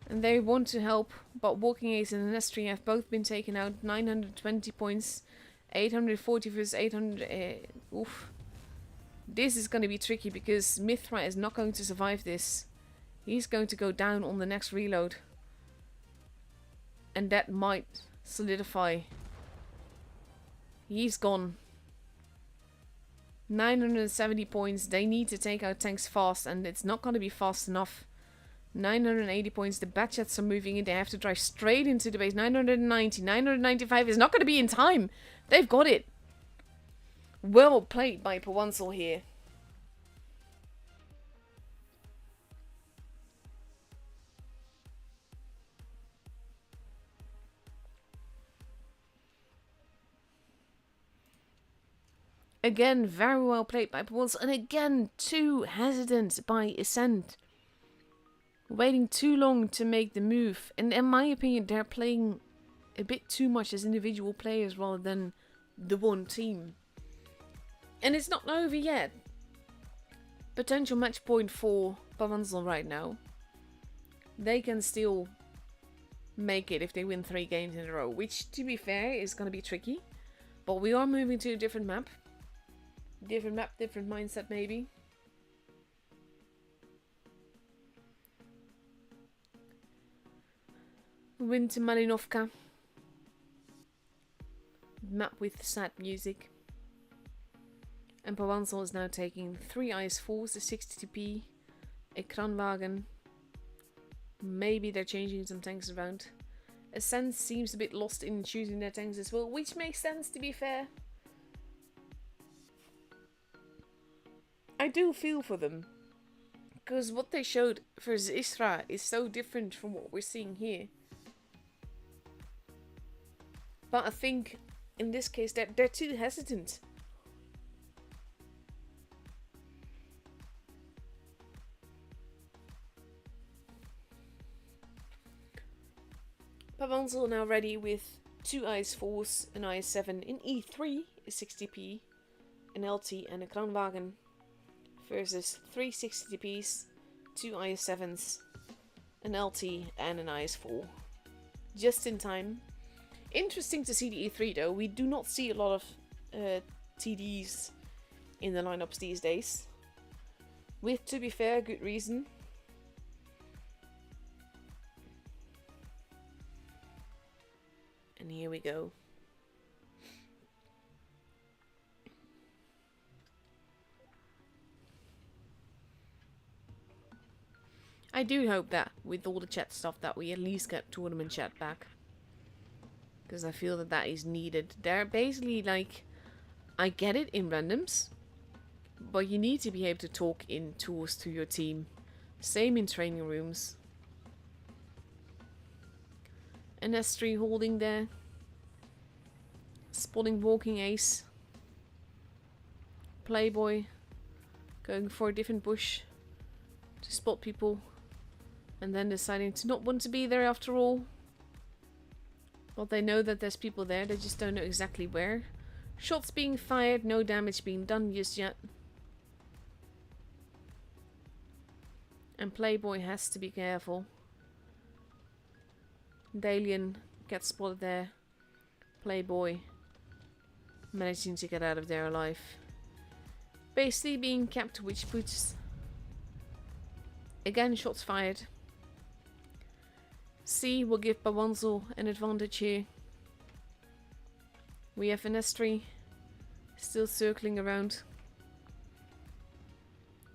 And they want to help, but Walking Ace and Nestri have both been taken out. 920 points. 840 versus 800. Oof. This is going to be tricky because Mithra is not going to survive this. He's going to go down on the next reload. And that might solidify. He's gone. 970 points. They need to take out tanks fast, and it's not going to be fast enough. 980 points. The Batchats are moving in. They have to drive straight into the base. 990. 995 is not going to be in time. They've got it. Well played by Pownz here. Again, very well played by Pownz, and again, too hesitant by Ascent. Waiting too long to make the move. And in my opinion, they're playing a bit too much as individual players rather than the one team. And it's not over yet. Potential match point for Pownz right now. They can still make it if they win 3 games in a row, which, to be fair, is going to be tricky. But we are moving to a different map. Different map, different mindset, maybe. Winter Malinovka. Map with sad music. And Pownz is now taking 3 Ice Force, a 60p, a Kranwagen. Maybe they're changing some tanks around. Ascent seems a bit lost in choosing their tanks as well, which makes sense, to be fair. I do feel for them. Because what they showed for Istra is so different from what we're seeing here. But I think in this case they're too hesitant. Pownz now ready with 2 Ice Force, an IS-7 in E3, a 60p, an LT and a Kranwagen. Versus 3 60p's, 2 IS-7s, an LT and an IS-4. Just in time. Interesting to see the E3 though. We do not see a lot of TDs in the lineups these days. With, to be fair, good reason. And here we go. I do hope that with all the chat stuff that we at least get tournament chat back. Because I feel that that is needed. They're basically like I get it in randoms, but you need to be able to talk in tours to your team. Same in training rooms. An S3 holding there. Spotting walking ace. Playboy going for a different bush to spot people, and then deciding to not want to be there after all. Well, they know that there's people there, they just don't know exactly where. Shots being fired, no damage being done just yet. And Playboy has to be careful. Dalian gets spotted there. Playboy managing to get out of there alive. Basically being kept, which puts... Again, shots fired. C will give Pownz an advantage here. We have an S3 still circling around.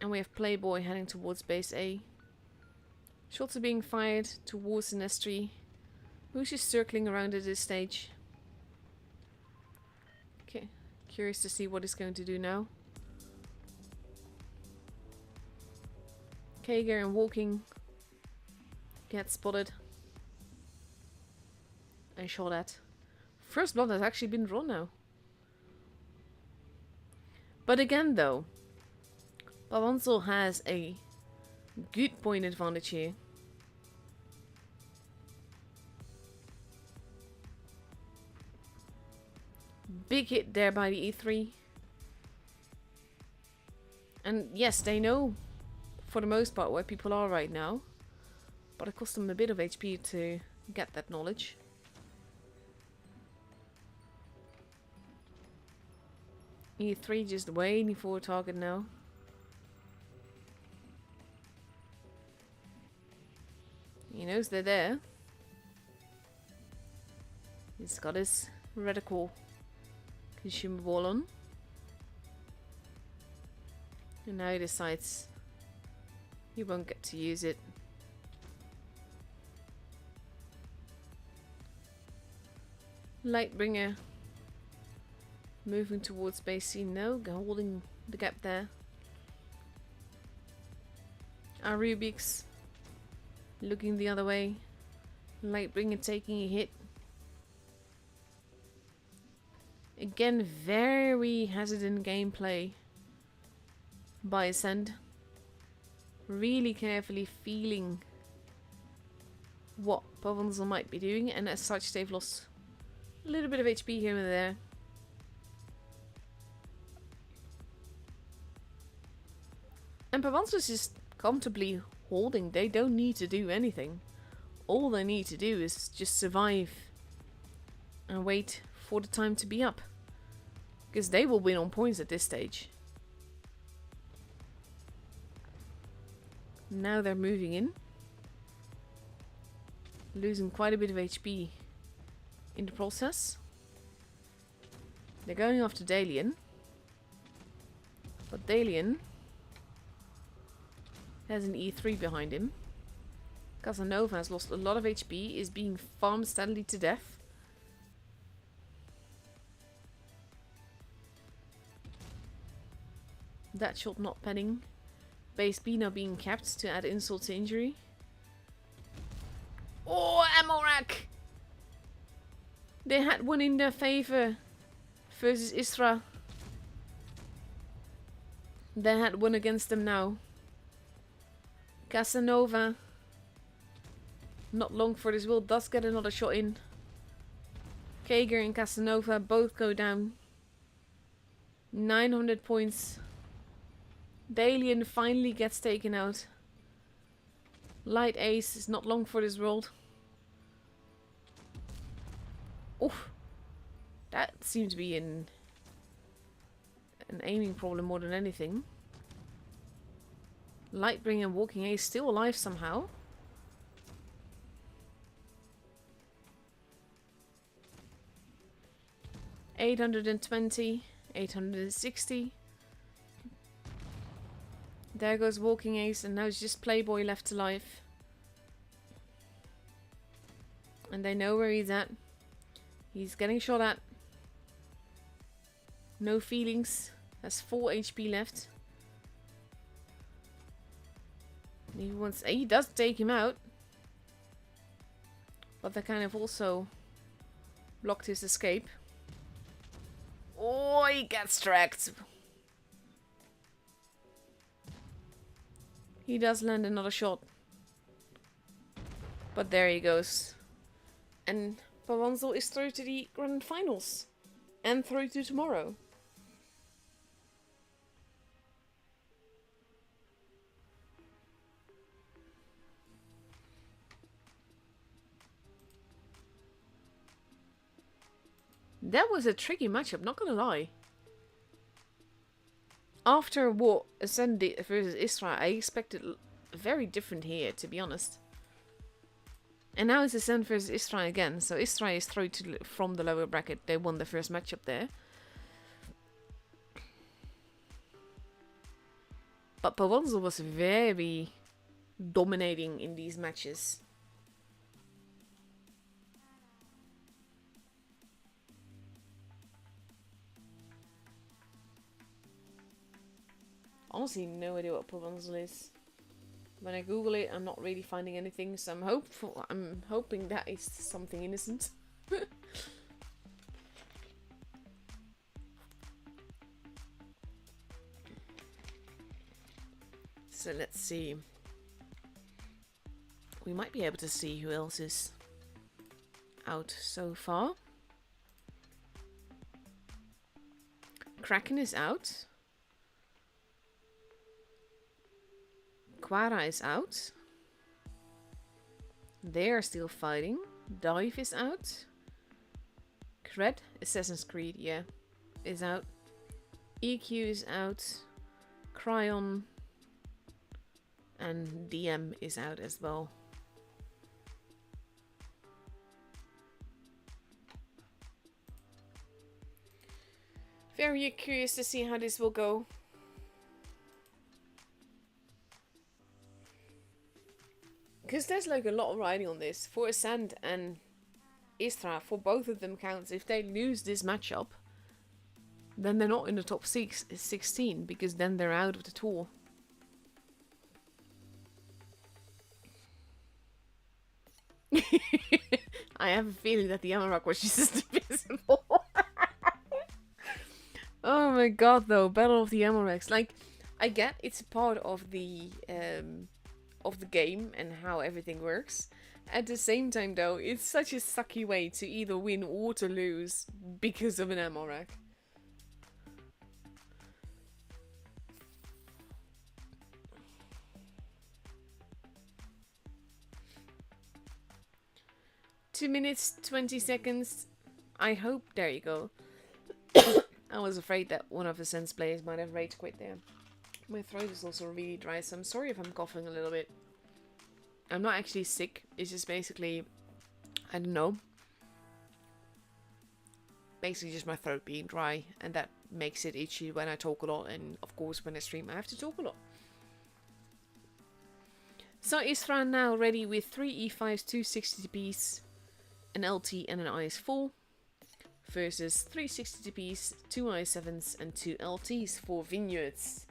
And we have Playboy heading towards base A. Shots are being fired towards an S3, who's just circling around at this stage. Okay, curious to see what he's going to do now. Kager and Walking get spotted and shot at. First blood has actually been drawn now. But again though, Pownz has a good point advantage here. Big hit there by the E3. And yes, they know for the most part where people are right now. But it cost them a bit of HP to get that knowledge. E3 just waiting for a target now. He knows they're there. He's got his reticle consumable on. And now he decides he won't get to use it. Lightbringer moving towards base C. No, holding the gap there. Our Rubik's looking the other way. Lightbringer taking a hit. Again, very hesitant gameplay by Ascent. Really carefully feeling what Pownz might be doing, and as such they've lost a little bit of HP here and there. And Pownz is just comfortably holding. They don't need to do anything. All they need to do is just survive and wait for the time to be up. Because they will win on points at this stage. Now they're moving in. Losing quite a bit of HP in the process. They're going after Dalian. But Dalian has an E3 behind him. Casanova has lost a lot of HP, is being farmed steadily to death. That shot not penning. Base B now being capped to add insult to injury. Oh, ammo rack! They had one in their favor versus Istra. They had one against them now. Casanova, not long for this will, does get another shot in. Kager and Casanova both go down. 900 points. Dalian finally gets taken out. Light Ace is not long for this world. Oof. That seems to be an aiming problem more than anything. Lightbringer and Walking Ace still alive somehow. $820, $860. There goes Walking Ace, and now it's just Playboy left alive. And they know where he's at. He's getting shot at. No feelings. Has 4 HP left. He does take him out. But that kind of also blocked his escape. Oh, he gets tracked. He does land another shot. But there he goes. And Pownz is through to the grand finals. And through to tomorrow. That was a tricky matchup, not gonna lie. After what Ascent versus Istra, I expected very different here, to be honest. And now it's Ascent versus Istra again, so Istra is through to from the lower bracket. They won the first matchup there. But Pownz was very dominating in these matches. Honestly, no idea what Pownz is. When I Google it, I'm not really finding anything, so I'm hoping that is something innocent. So let's see. We might be able to see who else is out so far. Kraken is out. Quara is out. They are still fighting. Dive is out. Cred, Assassin's Creed, yeah, is out. EQ is out. Cryon and DM is out as well. Very curious to see how this will go. Because there's like a lot of riding on this. For Ascent and Istra, for both of them counts. If they lose this matchup, then they're not in the top 16, because then they're out of the tour. I have a feeling that the Amarok was just invisible. Oh my god, though. Battle of the Amaraks. Like, I get it's a part of the game and how everything works. At the same time, though, it's such a sucky way to either win or to lose because of an Amarok. Two minutes, 20 seconds. I hope. There you go. I was afraid that one of the Sense players might have rage quit there. My throat is also really dry, so I'm sorry if I'm coughing a little bit. I'm not actually sick. It's just basically, I don't know. Basically just my throat being dry, and that makes it itchy when I talk a lot, and of course when I stream I have to talk a lot. So Istra now ready with 3 E5s, 2 60TPs, an LT and an IS4, versus 3 60TPs, 2 IS7s and 2 LTs for Vineyards.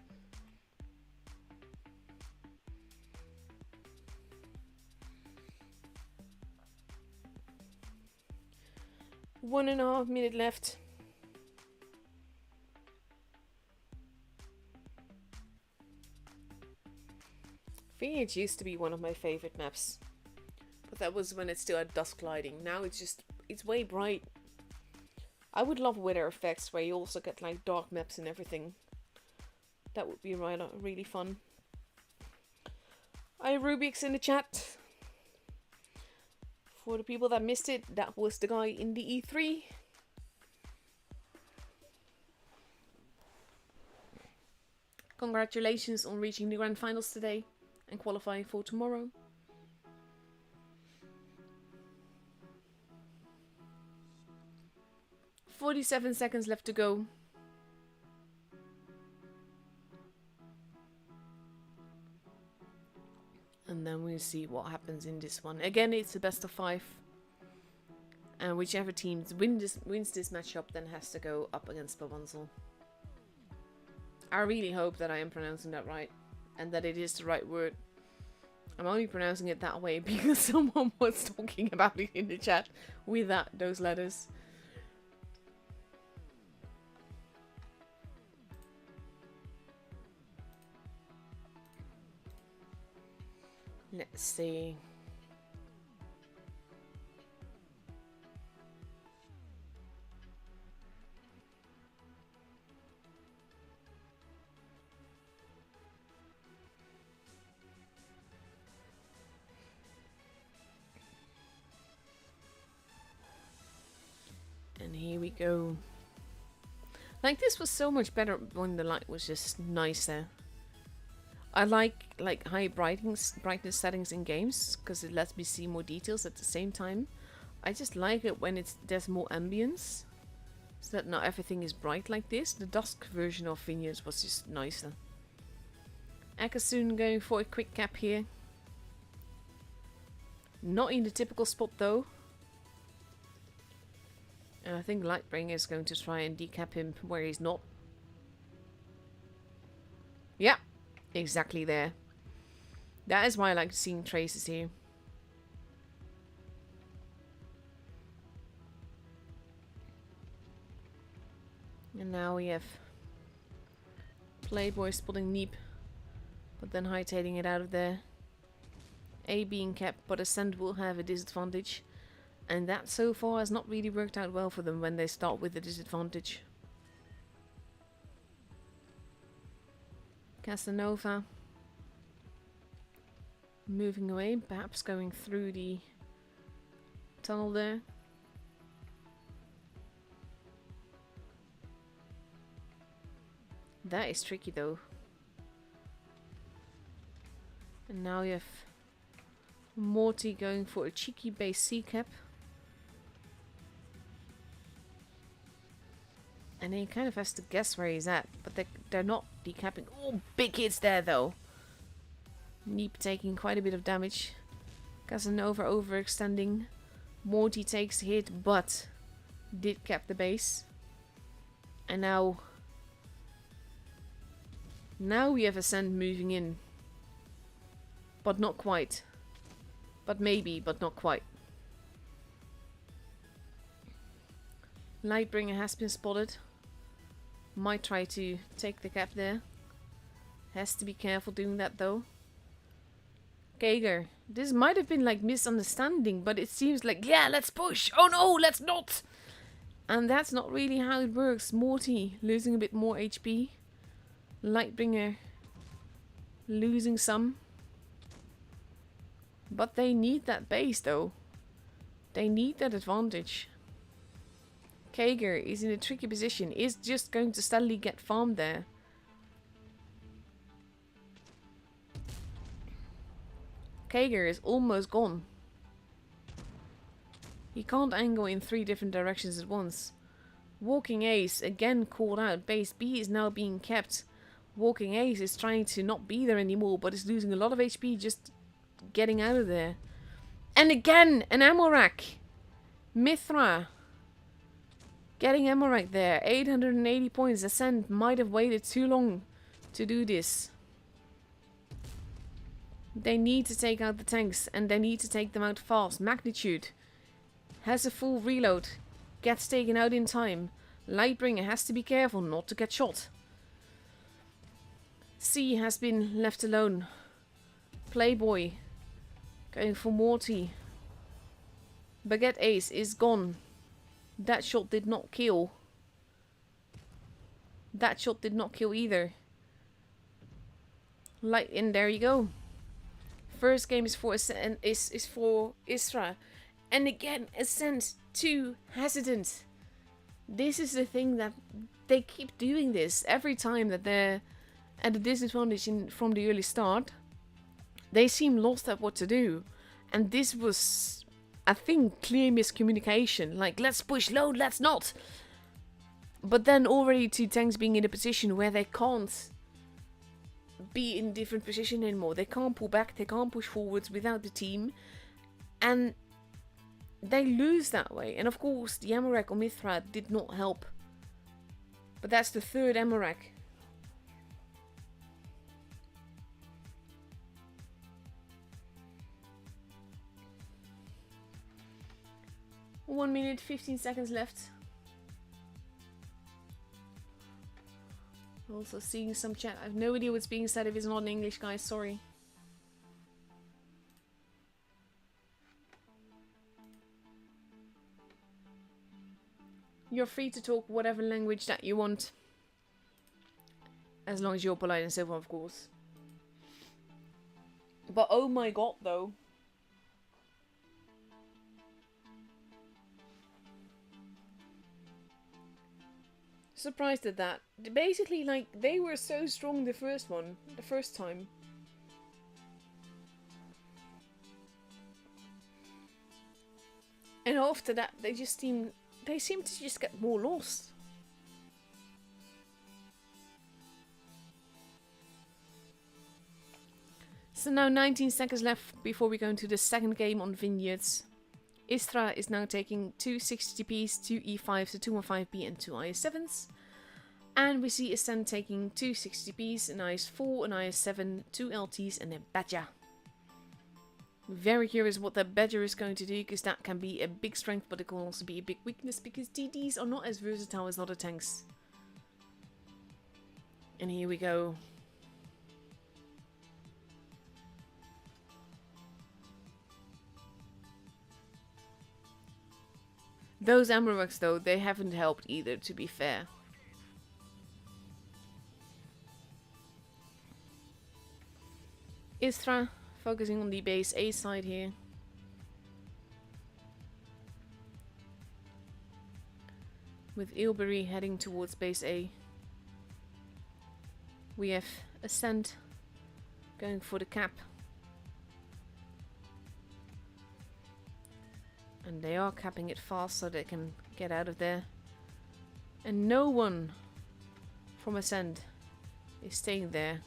One and a half minute left. Vineyards used to be one of my favorite maps, but that was when it still had dusk lighting. Now it's way bright. I would love weather effects where you also get like dark maps and everything. That would be really fun. Hi Rubik's in the chat. For the people that missed it, that was the guy in the E3. Congratulations on reaching the grand finals today and qualifying for tomorrow. "47 seconds left to go. And then we'll see what happens in this one. Again, it's a best of 5. And whichever team wins this matchup then has to go up against Pownz. I really hope that I am pronouncing that right. And that it is the right word. I'm only pronouncing it that way because someone was talking about it in the chat with those letters. Let's see. And here we go. Like, this was so much better when the light was just nicer. I like high brightness settings in games because it lets me see more details at the same time. I just like it when there's more ambience, so that not everything is bright like this. The dusk version of Vineyards was just nicer. Akasun going for a quick cap here. Not in the typical spot though. And I think Lightbringer is going to try and decap him where he's not. Yeah, exactly there. That is why I like seeing traces here. And now we have Playboy spotting Neep, but then hightailing it out of there. A being kept, but Ascent will have a disadvantage. And that so far has not really worked out well for them when they start with a disadvantage. Casanova moving away, perhaps going through the tunnel there. That is tricky though. And now you have Morty going for a cheeky base C cap. And he kind of has to guess where he's at, but they're not decapping. Oh, big hits there though. Neep taking quite a bit of damage. Casanova overextending. Morty takes a hit, but did cap the base. And now we have Ascent moving in. But not quite. But maybe, but not quite. Lightbringer has been spotted. Might try to take the cap there. Has to be careful doing that though. Kager. This might have been like misunderstanding, but it seems like, yeah, let's push. Oh no, let's not. And that's not really how it works. Morty losing a bit more HP. Lightbringer losing some. But they need that base though. They need that advantage. Kager is in a tricky position. Is just going to steadily get farmed there. Kager is almost gone. He can't angle in 3 different directions at once. Walking Ace again called out. Base B is now being kept. Walking Ace is trying to not be there anymore, but is losing a lot of HP just getting out of there. And again, an ammo rack. Mithra getting ammo rack there. 880 points. Ascent might have waited too long to do this. They need to take out the tanks, and they need to take them out fast. Magnitude has a full reload. Gets taken out in time. Lightbringer has to be careful not to get shot. C has been left alone. Playboy going for Morty. Baguette Ace is gone. That shot did not kill. That shot did not kill either. Light in, there you go. First game is for Ascent, is for Istra. And again, Ascent too hesitant. This is the thing that they keep doing this every time that they're at a disadvantage from the early start. They seem lost at what to do. And this was, I think, clear miscommunication. Like, let's push load, let's not. But then already 2 tanks being in a position where they can't be in different position anymore. They can't pull back, they can't push forwards without the team. And they lose that way. And of course, the Amarak on Mithra did not help. But that's the third Amarak. One minute, 15 seconds left. Also seeing some chat. I have no idea what's being said if it's not in English, guys. Sorry. You're free to talk whatever language that you want. As long as you're polite and civil, of course. But oh my god, though. Surprised at that. Basically, like, they were so strong the first time. And after that, they seem to just get more lost. So now 19 seconds left before we go into the second game on Vineyards. Istra is now taking 2 60Ps, 2 E5s, a 215B and 2 IS7s. And we see Ascent taking 2 60Ps, an IS4, an IS7, 2 LTs and a Badger. Very curious what that Badger is going to do, because that can be a big strength, but it can also be a big weakness, because TDs are not as versatile as other tanks. And here we go. Those Amaraks, though, they haven't helped either, to be fair. Istra focusing on the base A side here. With Ilbury heading towards base A. We have Ascent going for the cap. And they are capping it fast so they can get out of there. And no one from Ascent is staying there.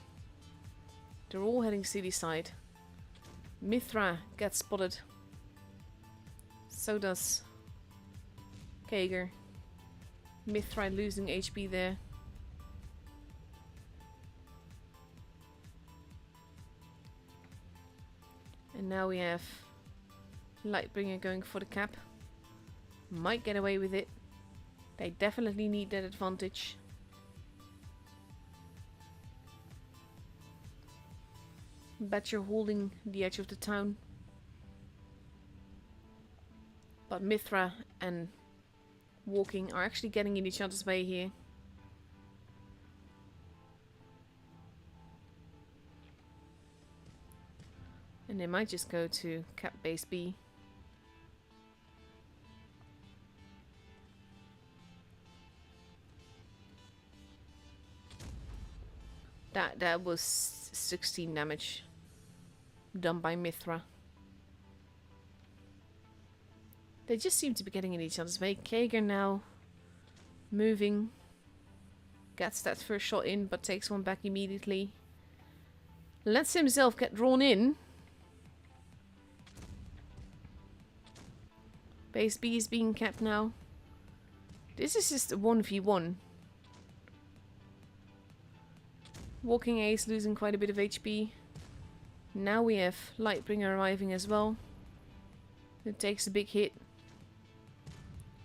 They're all heading city side. Mithra gets spotted. So does Kager. Mithra losing HP there. And now we have Lightbringer going for the cap. Might get away with it. They definitely need that advantage. Badger holding the edge of the town. But Mithra and Walking are actually getting in each other's way here. And they might just go to cap base B. That was 16 damage done by Mithra. They just seem to be getting in each other's way. Kager now moving. Gets that first shot in, but takes one back immediately. Lets himself get drawn in. Base B is being capped now. This is just a 1v1. Walking Ace losing quite a bit of HP. Now we have Lightbringer arriving as well. It takes a big hit.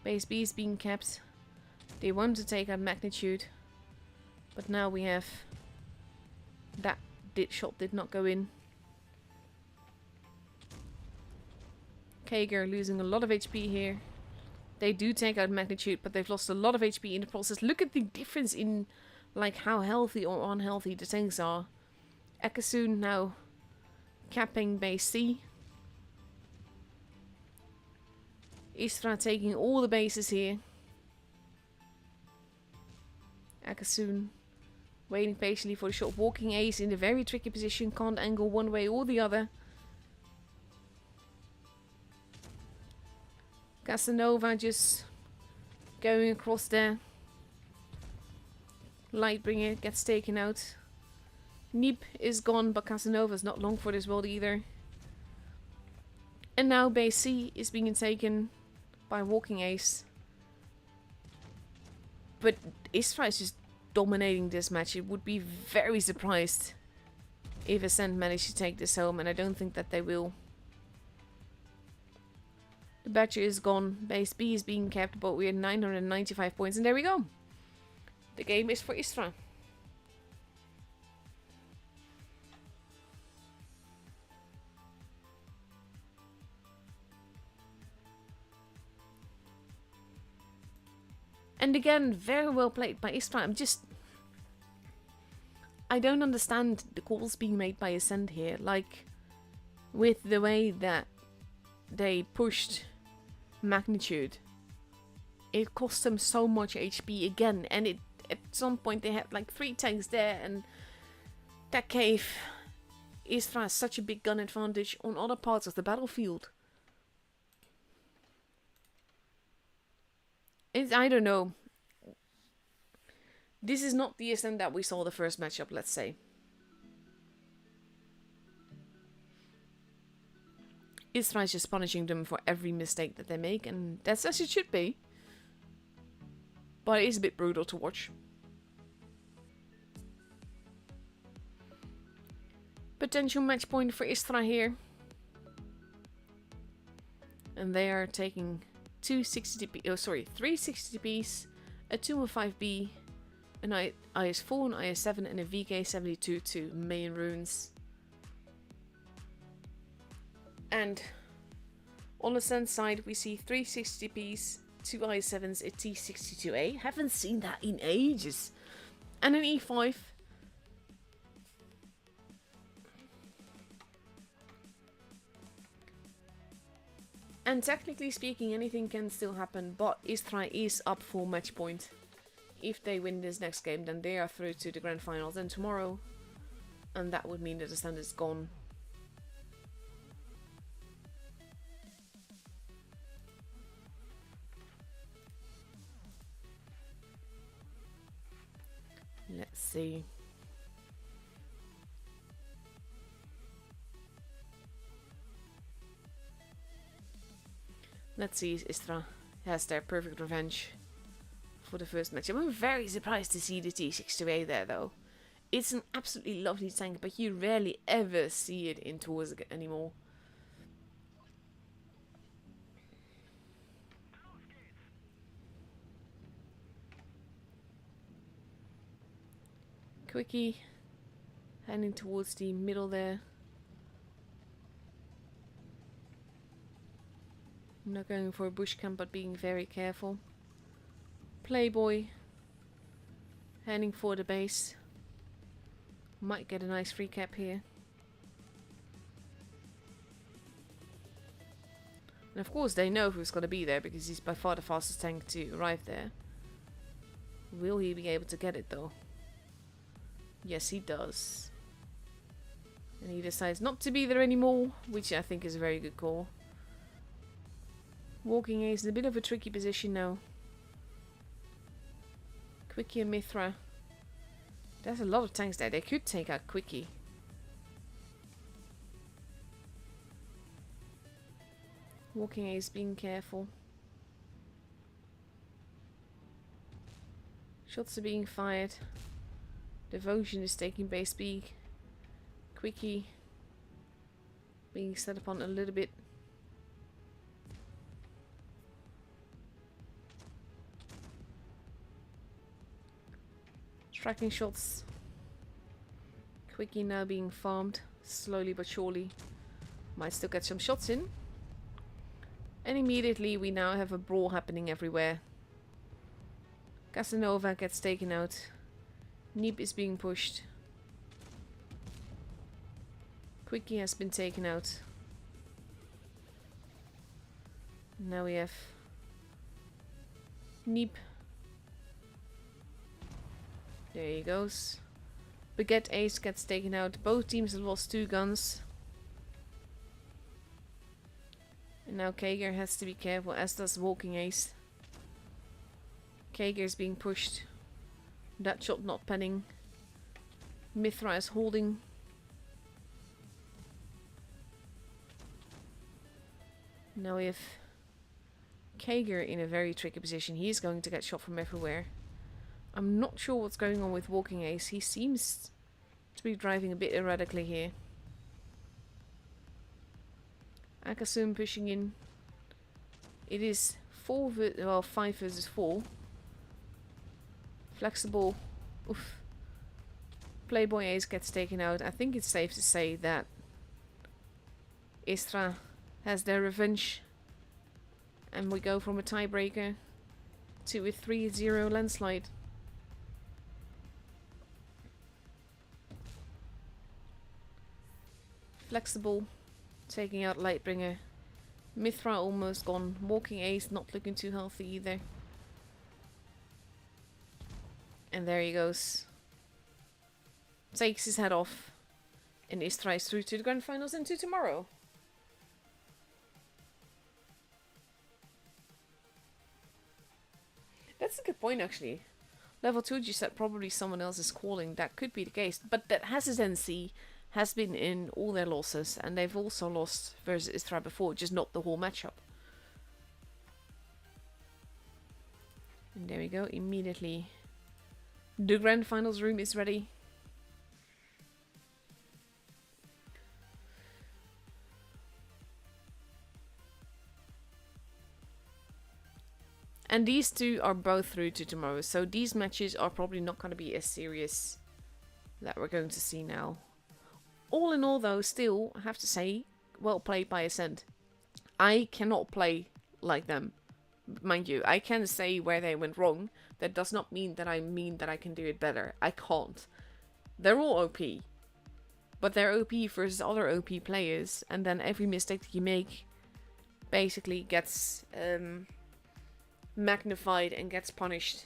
Base B is being capped. They want to take out Magnitude. But now we have... That shot did not go in. Kager losing a lot of HP here. They do take out Magnitude, but they've lost a lot of HP in the process. Look at the difference in like how healthy or unhealthy the tanks are. Ekasun now capping base C. Istra taking all the bases here. Ekasun waiting patiently for the shot. Walking Ace in a very tricky position. Can't angle one way or the other. Casanova just going across there. Lightbringer gets taken out. Nip is gone, but Casanova's not long for this world either. And now base C is being taken by Walking Ace. But Istra is just dominating this match. It would be very surprised if Ascent managed to take this home, and I don't think that they will. The Badger is gone. Base B is being kept, but we're 995 points, and there we go. The game is for Istra. And again, very well played by Istra. I don't understand the calls being made by Ascent here. Like, with the way that they pushed Magnitude, it cost them so much HP again. And at some point they had like 3 tanks there, and that gave Istra such a big gun advantage on other parts of the battlefield. I don't know. This is not the Ascent that we saw the first matchup, let's say. Istra is just punishing them for every mistake that they make, and that's as it should be. But it is a bit brutal to watch. Potential match point for Istra here. And they are taking 360Ps, a 215B, an IS-4, an IS-7, and a VK-72 to main runes. And on the Ascent side, we see 360Ps, 2 IS-7s, a T-62A. Haven't seen that in ages. And an E5. And technically speaking, anything can still happen, but Istra is up for match point. If they win this next game, then they are through to the grand finals and tomorrow. And that would mean that the stand is gone. Let's see. Let's see if Istra has their perfect revenge for the first match. I'm very surprised to see the T-62A there though. It's an absolutely lovely tank, but you rarely ever see it in tours anymore. Quickie heading towards the middle there. I'm not going for a bush camp, but being very careful. Playboy heading for the base. Might get a nice free cap here. And of course they know who's gonna be there, because he's by far the fastest tank to arrive there. Will he be able to get it though? Yes, he does. And he decides not to be there anymore, which I think is a very good call. Walking Ace in a bit of a tricky position now. Quickie and Mithra. There's a lot of tanks there. They could take out Quickie. Walking Ace being careful. Shots are being fired. Devotion is taking base B. Quickie being set upon a little bit. Tracking shots. Quickie now being farmed slowly but surely. Might still get some shots in. And immediately we now have a brawl happening everywhere. Casanova gets taken out. Neep is being pushed. Quickie has been taken out. Now we have Neep. There he goes. Baguette Ace gets taken out. Both teams have lost 2 guns. And now Kager has to be careful, as does Walking Ace. Kager is being pushed. That shot not penning. Mithra is holding. Now we have Kager in a very tricky position. He's going to get shot from everywhere. I'm not sure what's going on with Walking Ace. He seems to be driving a bit erratically here. Akasum pushing in. It is 5 versus 4. Flexible. Oof. Playboy Ace gets taken out. I think it's safe to say that Istra has their revenge. And we go from a tiebreaker to a 3-0 landslide. Flexible taking out Lightbringer. Mithra almost gone. Walking Ace not looking too healthy either. And there he goes. Takes his head off. And Istra is through to the grand finals and to tomorrow. That's a good point actually. Level 2 just said probably someone else is calling. That could be the case. But that hesitancy has been in all their losses, and they've also lost versus Istra before, just not the whole matchup. And there we go, immediately the grand finals room is ready. And these two are both through to tomorrow, so these matches are probably not going to be as serious that we're going to see now. All in all though, still, I have to say, well played by Ascent. I cannot play like them. Mind you, I can say where they went wrong. That does not mean that I can do it better. I can't. They're all OP. But they're OP versus other OP players. And then every mistake that you make basically gets magnified and gets punished.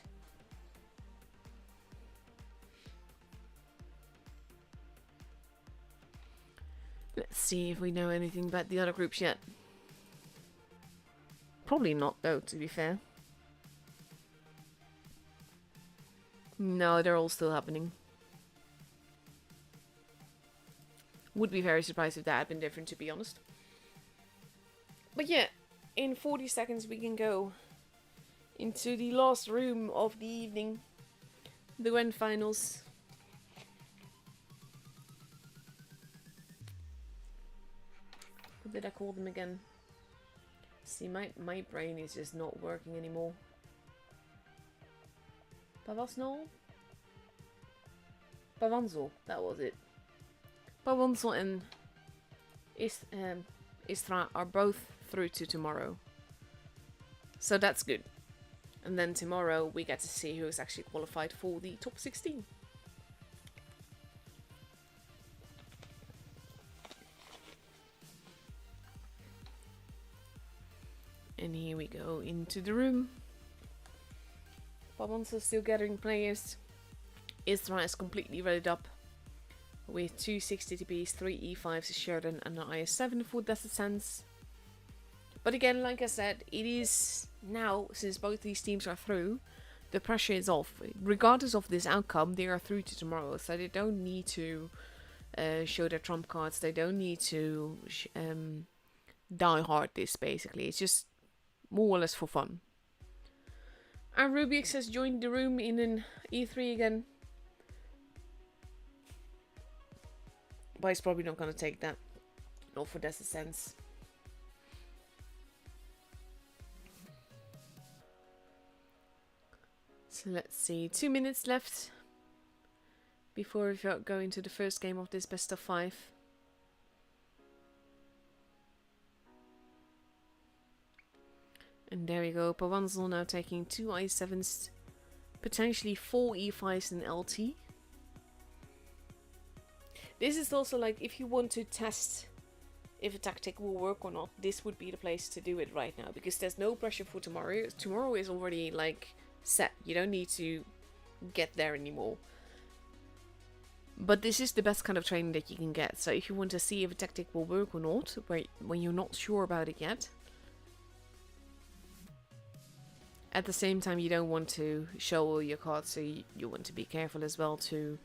Let's see if we know anything about the other groups yet. Probably not though, to be fair. No, they're all still happening. Would be very surprised if that had been different, to be honest. But yeah, in 40 seconds we can go into the last room of the evening. The grand finals. What did I call them again? See, my brain is just not working anymore. Pavasnol? Pavanzel, that was it. Pavanzel and Istra are both through to tomorrow. So that's good. And then tomorrow we get to see who is actually qualified for the top 16. And here we go into the room. Pawnz still gathering players. Istra is completely readied up with 2 60TPs, 3 E5s, a Sheridan and an IS-7 for Desert Sands. But again, like I said, it is now, since both these teams are through, the pressure is off. Regardless of this outcome, they are through to tomorrow, so they don't need to show their trump cards. They don't need to die hard this, basically. It's just more or less for fun. And Rubix has joined the room in an E3 again. But he's probably not going to take that. Not for Desert Sense. So let's see. 2 minutes left before we go into the first game of this best of 5. And there we go. Pawanzel now taking 2 i7s, potentially 4 e5s in LT. This is also like, if you want to test if a tactic will work or not, this would be the place to do it right now, because there's no pressure for tomorrow. Tomorrow is already like set. You don't need to get there anymore. But this is the best kind of training that you can get. So if you want to see if a tactic will work or not, when you're not sure about it yet, at the same time you don't want to show all your cards, so you want to be careful as well to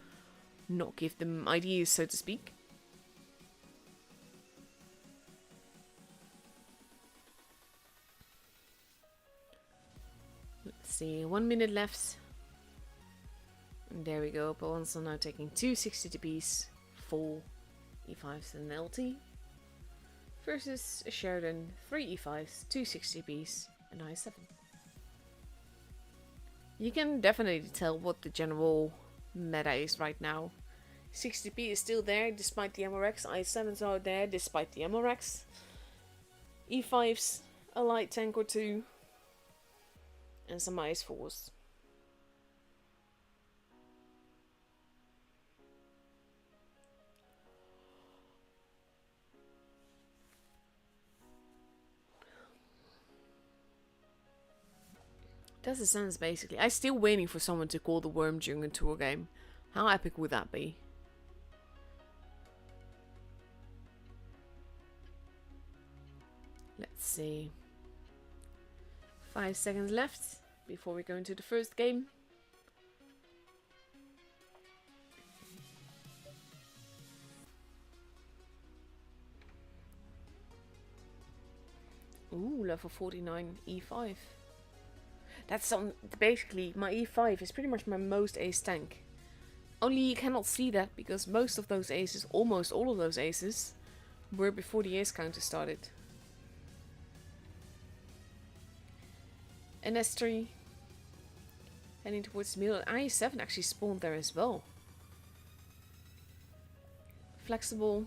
not give them ideas, so to speak. see, 1 minute left. And there we go. Pownz are now taking 260 to piece, 4 e5s and an LT. Versus Sheridan, 3 e5s, 260 piece, and I7. You can definitely tell what the general meta is right now. 60p is still there despite the MRX. I7s are there despite the MRX. E5s, a light tank or two, and some IS4s. That's the sense basically. I'm still waiting for someone to call the worm during a tour game. How epic would that be? Let's see. 5 seconds left before we go into the first game. Ooh, level 49 e5. That's basically my e5 is pretty much my most ace tank. Only you cannot see that because most of those aces, almost all of those aces, were before the ace counter started. An S3 heading towards the middle. And I7 actually spawned there as well. Flexible.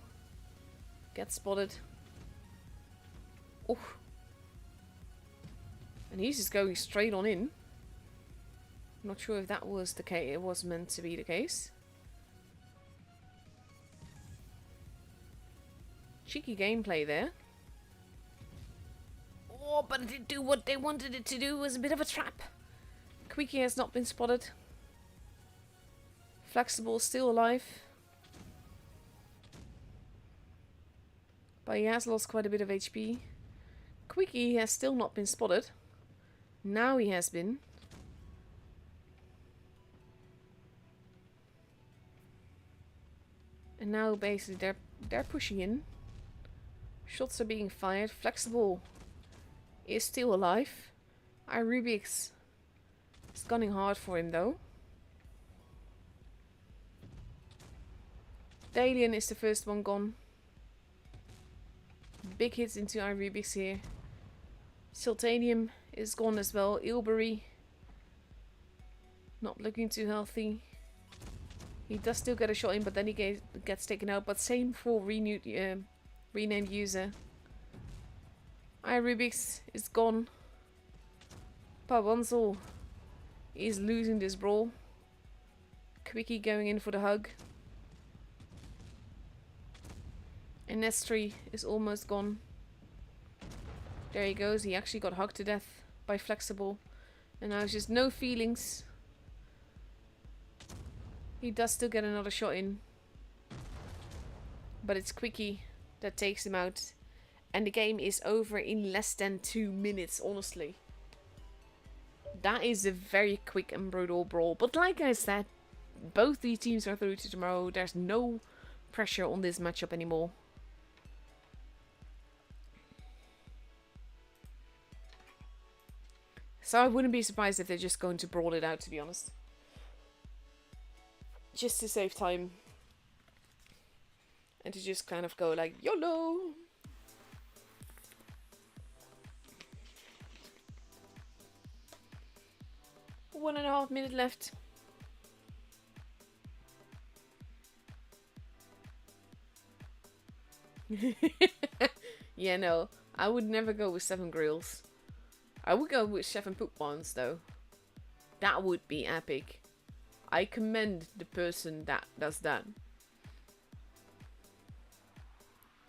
Gets spotted. Oh. And he's just going straight on in. I'm not sure if that was the case. It was meant to be the case. Cheeky gameplay there. Oh, but it didn't do what they wanted it to do. It was a bit of a trap. Quickie has not been spotted. Flexible still alive. But he has lost quite a bit of HP. Quickie has still not been spotted. Now he has been. And now basically they're pushing in. Shots are being fired. Flexible is still alive. Rubik's is gunning hard for him though. Dalian is the first one gone. Big hits into Rubik's here. Siltanium is gone as well. Ilbury not looking too healthy. He does still get a shot in, but then he gets taken out. But same for renamed user. Rubik's is gone. Pownz is losing this brawl. Quickie going in for the hug. And S3 is almost gone. There he goes. He actually got hugged to death by Flexible. And now it's just no feelings. He does still get another shot in. But it's Quickie that takes him out. And the game is over in less than 2 minutes, honestly. That is a very quick and brutal brawl. But like I said, both these teams are through to tomorrow. There's no pressure on this matchup anymore. So I wouldn't be surprised if they're just going to brawl it out, to be honest. Just to save time. And to just kind of go like, YOLO! One and a half minute left. Yeah, no. I would never go with 7 grills. I would go with chef and poop ones though. That would be epic. I commend the person that does that.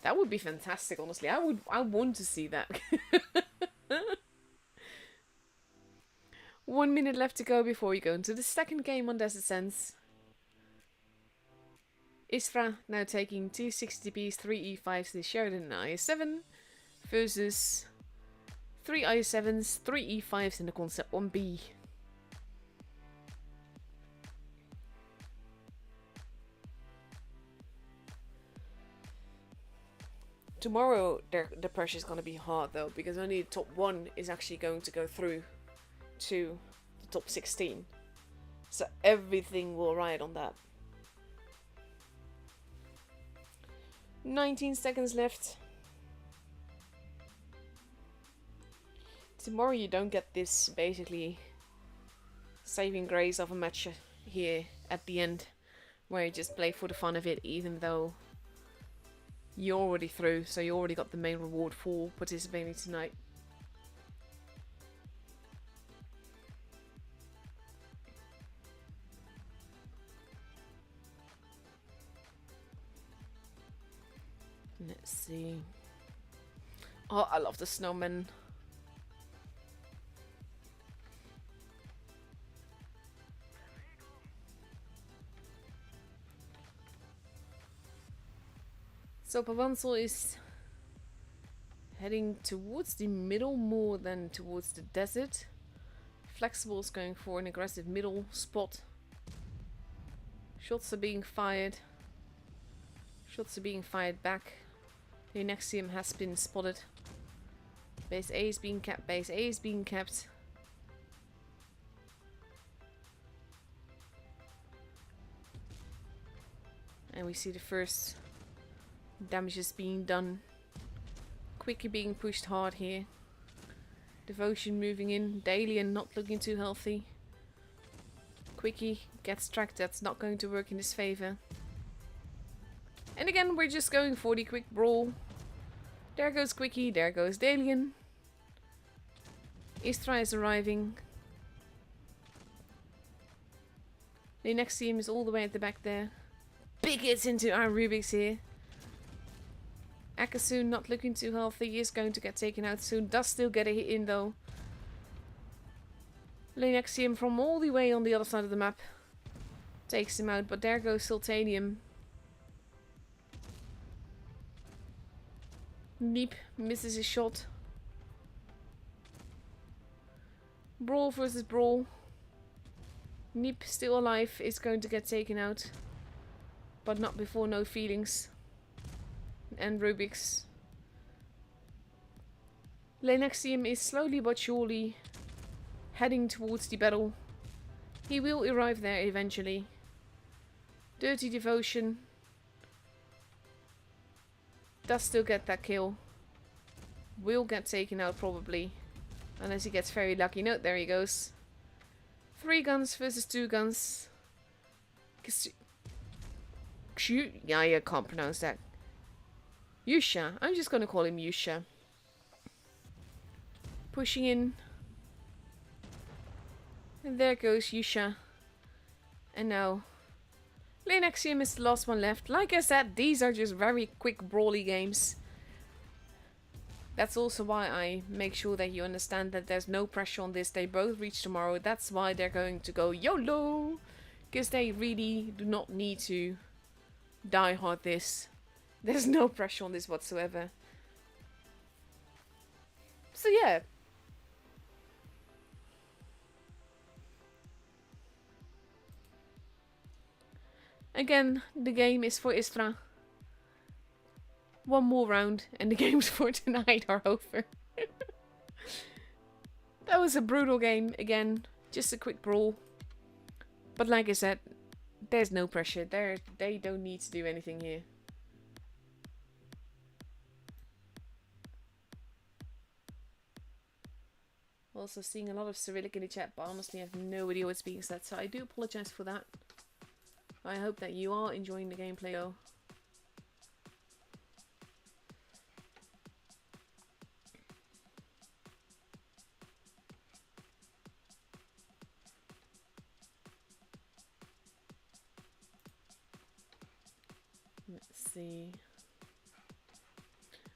That would be fantastic, honestly. I want to see that. 1 minute left to go before we go into the second game on Desert Sands. Istra now taking 260Bs, 3 E5s, the Sheridan and IS7 versus 3 IS7s, 3 E5s in the Concept 1B. Tomorrow the pressure is going to be hard though, because only the top 1 is actually going to go through to the the top 16. So everything will ride on that. 19 seconds left. Tomorrow you don't get this basically saving grace of a match here at the end, where you just play for the fun of it, even though you're already through, so you already got the main reward for participating tonight. Let's see. Oh, I love the snowman. So Pownz is heading towards the middle more than towards the desert. Flexible is going for an aggressive middle spot. Shots are being fired. Shots are being fired back. The Nexium has been spotted. Base A is being kept. Base A is being kept. And we see the first damages being done. Quickie being pushed hard here. Devotion moving in. Dalian not looking too healthy. Quickie gets tracked. That's not going to work in his favor. And again, we're just going for the quick brawl. There goes Quickie. There goes Dalian. Istra is arriving. The next team is all the way at the back there. Big hits into our Rubik's here. Akasun not looking too healthy, is going to get taken out soon. Does still get a hit in though. Lenexium from all the way on the other side of the map takes him out, but there goes Sultanium. Neep misses his shot. Brawl versus Brawl. Neep, still alive, is going to get taken out, but not before No Feelings and Rubik's. Lenexium is slowly but surely heading towards the battle. He will arrive there eventually. Dirty Devotion does still get that kill. Will get taken out probably, unless he gets very lucky. No, there he goes. 3 guns versus 2 guns. Yeah, I can't pronounce that. Yusha. I'm just going to call him Yusha. Pushing in. And there goes Yusha. And now Lenexium is the last one left. Like I said, these are just very quick brawly games. That's also why I make sure that you understand that there's no pressure on this. They both reach tomorrow. That's why they're going to go YOLO. Because they really do not need to die hard this. There's no pressure on this whatsoever. So yeah. Again, the game is for Istra. One more round and the games for tonight are over. That was a brutal game again. Just a quick brawl. But like I said, there's no pressure. They don't need to do anything here. Also seeing a lot of Cyrillic in the chat, but honestly I have no idea what's being said, so I do apologize for that. I hope that you are enjoying the gameplay though. Let's see.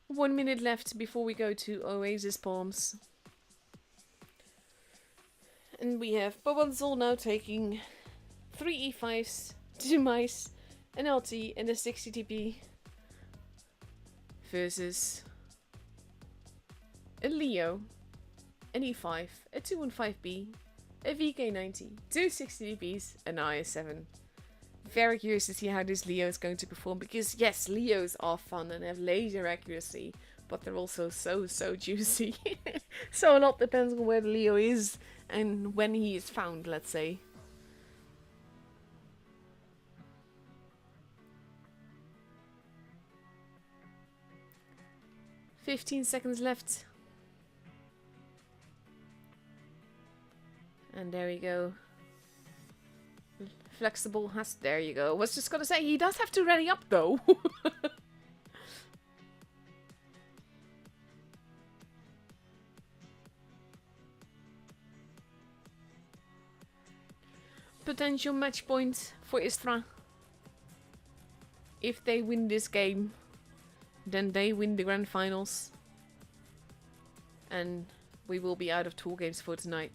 1 minute left before we go to Oasis Palms. And we have Pownz now taking 3 E5s, 2 mice, an LT and a 60 TP versus a Leo, an E5, a 215B, a VK90, 2 60 TPs, an IS7. Very curious to see how this Leo is going to perform, because yes, Leos are fun and have laser accuracy, but they're also so juicy. So a lot depends on where the Leo is and when he is found, let's say. "15 seconds left. And there you go. Flexible has... There you go. Was just gonna say, he does have to ready up though. Potential match point for Istra. If they win this game, then they win the grand finals. And we will be out of tour games for tonight.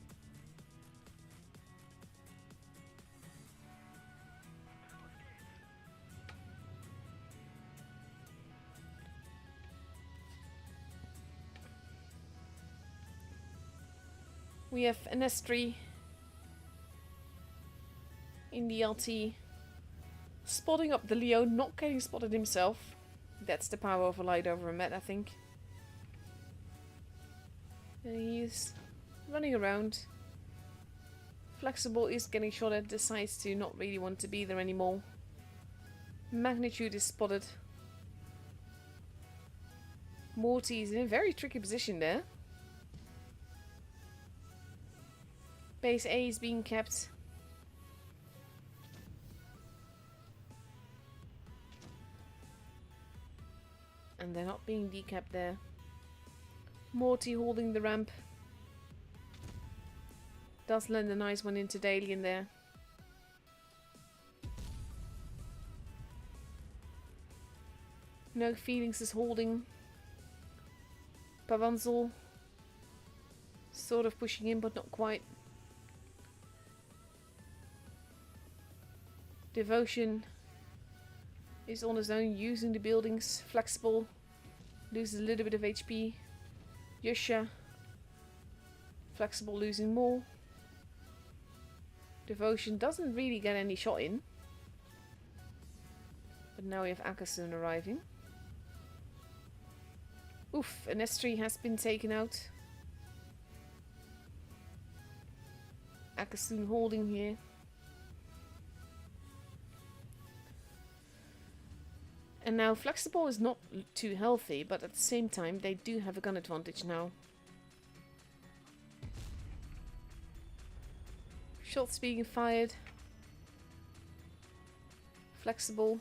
We have an S3 in the LT, spotting up the Leo, not getting spotted himself. That's the power of a light over a met, I think. And he's running around. Flexible is getting shot at, decides to not really want to be there anymore. Magnitude is spotted. Morty is in a very tricky position there. Base A is being kept. And they're not being decapped there. Morty holding the ramp. Does land a nice one into Dalian there. No Feelings is holding. Pownz sort of pushing in, but not quite. Devotion is on his own, using the buildings. Flexible loses a little bit of HP. Yusha. Flexible losing more. Devotion doesn't really get any shot in. But now we have Akasun arriving. Oof, an S3 has been taken out. Akasun holding here. And now Flexible is not too healthy, but at the same time they do have a gun advantage now. Shots being fired. Flexible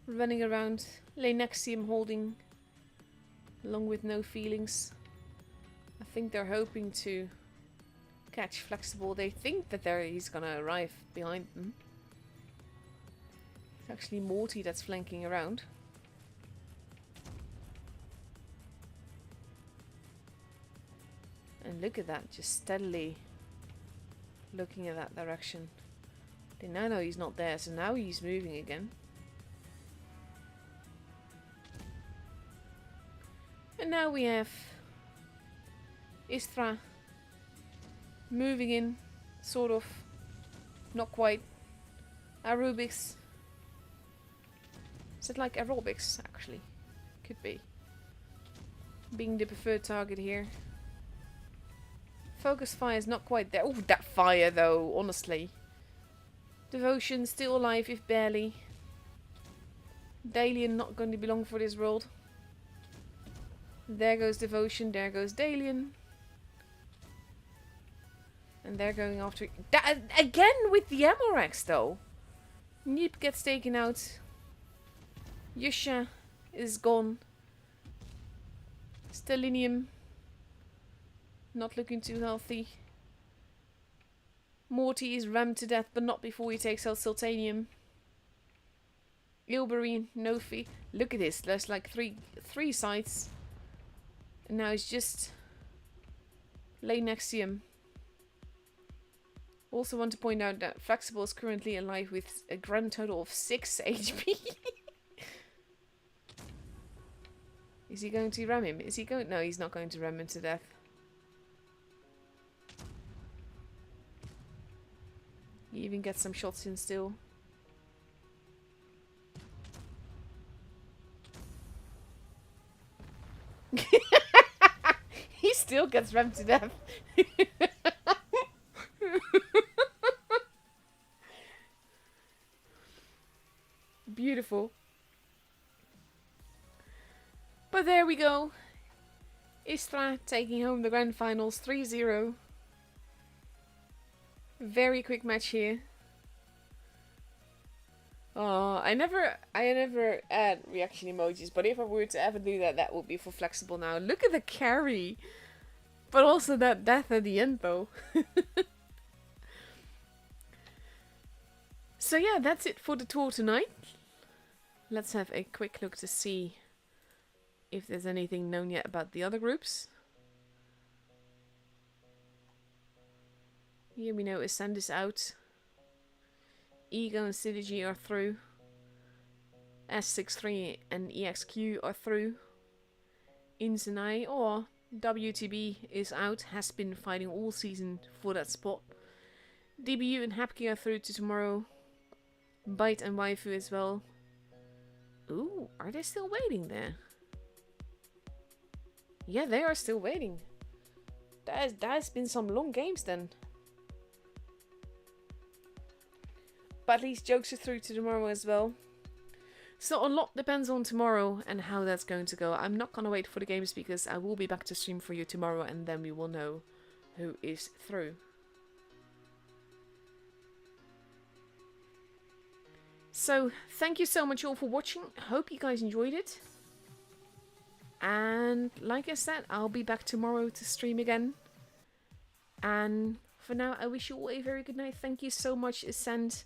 running around. Lay next to him holding, along with No Feelings. I think they're hoping to catch Flexible. They think that he's gonna arrive behind them. It's actually Morty that's flanking around. And look at that, just steadily looking at that direction. They now know he's not there, so now he's moving again. And now we have Istra moving in, sort of, not quite. Aerobics. Is it like aerobics, actually? Could be. Being the preferred target here. Focus fire is not quite there. Oh, that fire though, honestly. Devotion still alive, if barely. Dalian not going to be long for this world. There goes Devotion, there goes Dalian. And they're going after... That, again with the Amorax though. Neep gets taken out. Yusha is gone. Stellinium not looking too healthy. Morty is rammed to death, but not before he takes out Sultanium. Ilbury, no fee. Look at this. There's like three sites. And now he's just lay next to him. Also want to point out that Flexible is currently alive with a grand total of 6 HP. Is he going to ram him? Is he going? No, he's not going to ram him to death. He even gets some shots in still. He still gets rammed to death. Beautiful. But there we go. Istra taking home the grand finals 3-0. Very quick match here. Oh, I never add reaction emojis, but if I were to ever do that, that would be for flexible now. Look at the carry. But also that death at the end though. So yeah, that's it for the tour tonight. Let's have a quick look to see if there's anything known yet about the other groups. Here we know Ascent is out. Ego and Synergy are through. S63 and EXQ are through. Insenai or WTB is out, has been fighting all season for that spot. DBU and Hapki are through to tomorrow. Byte and Waifu as well. Ooh, are they still waiting there? Yeah, they are still waiting. That has been some long games then. But at least jokes are through to tomorrow as well. So a lot depends on tomorrow and how that's going to go. I'm not going to wait for the games because I will be back to stream for you tomorrow and then we will know who is through. So thank you so much all for watching. Hope you guys enjoyed it. And like I said, I'll be back tomorrow to stream again. And for now, I wish you all a very good night. Thank you so much, Ascent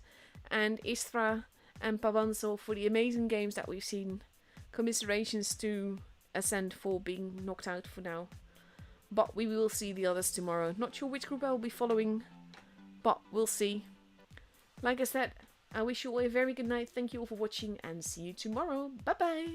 and Istra and Pownz for the amazing games that we've seen. Commiserations to Ascent for being knocked out for now. But we will see the others tomorrow. Not sure which group I'll be following, but we'll see. Like I said, I wish you all a very good night. Thank you all for watching and see you tomorrow. Bye bye.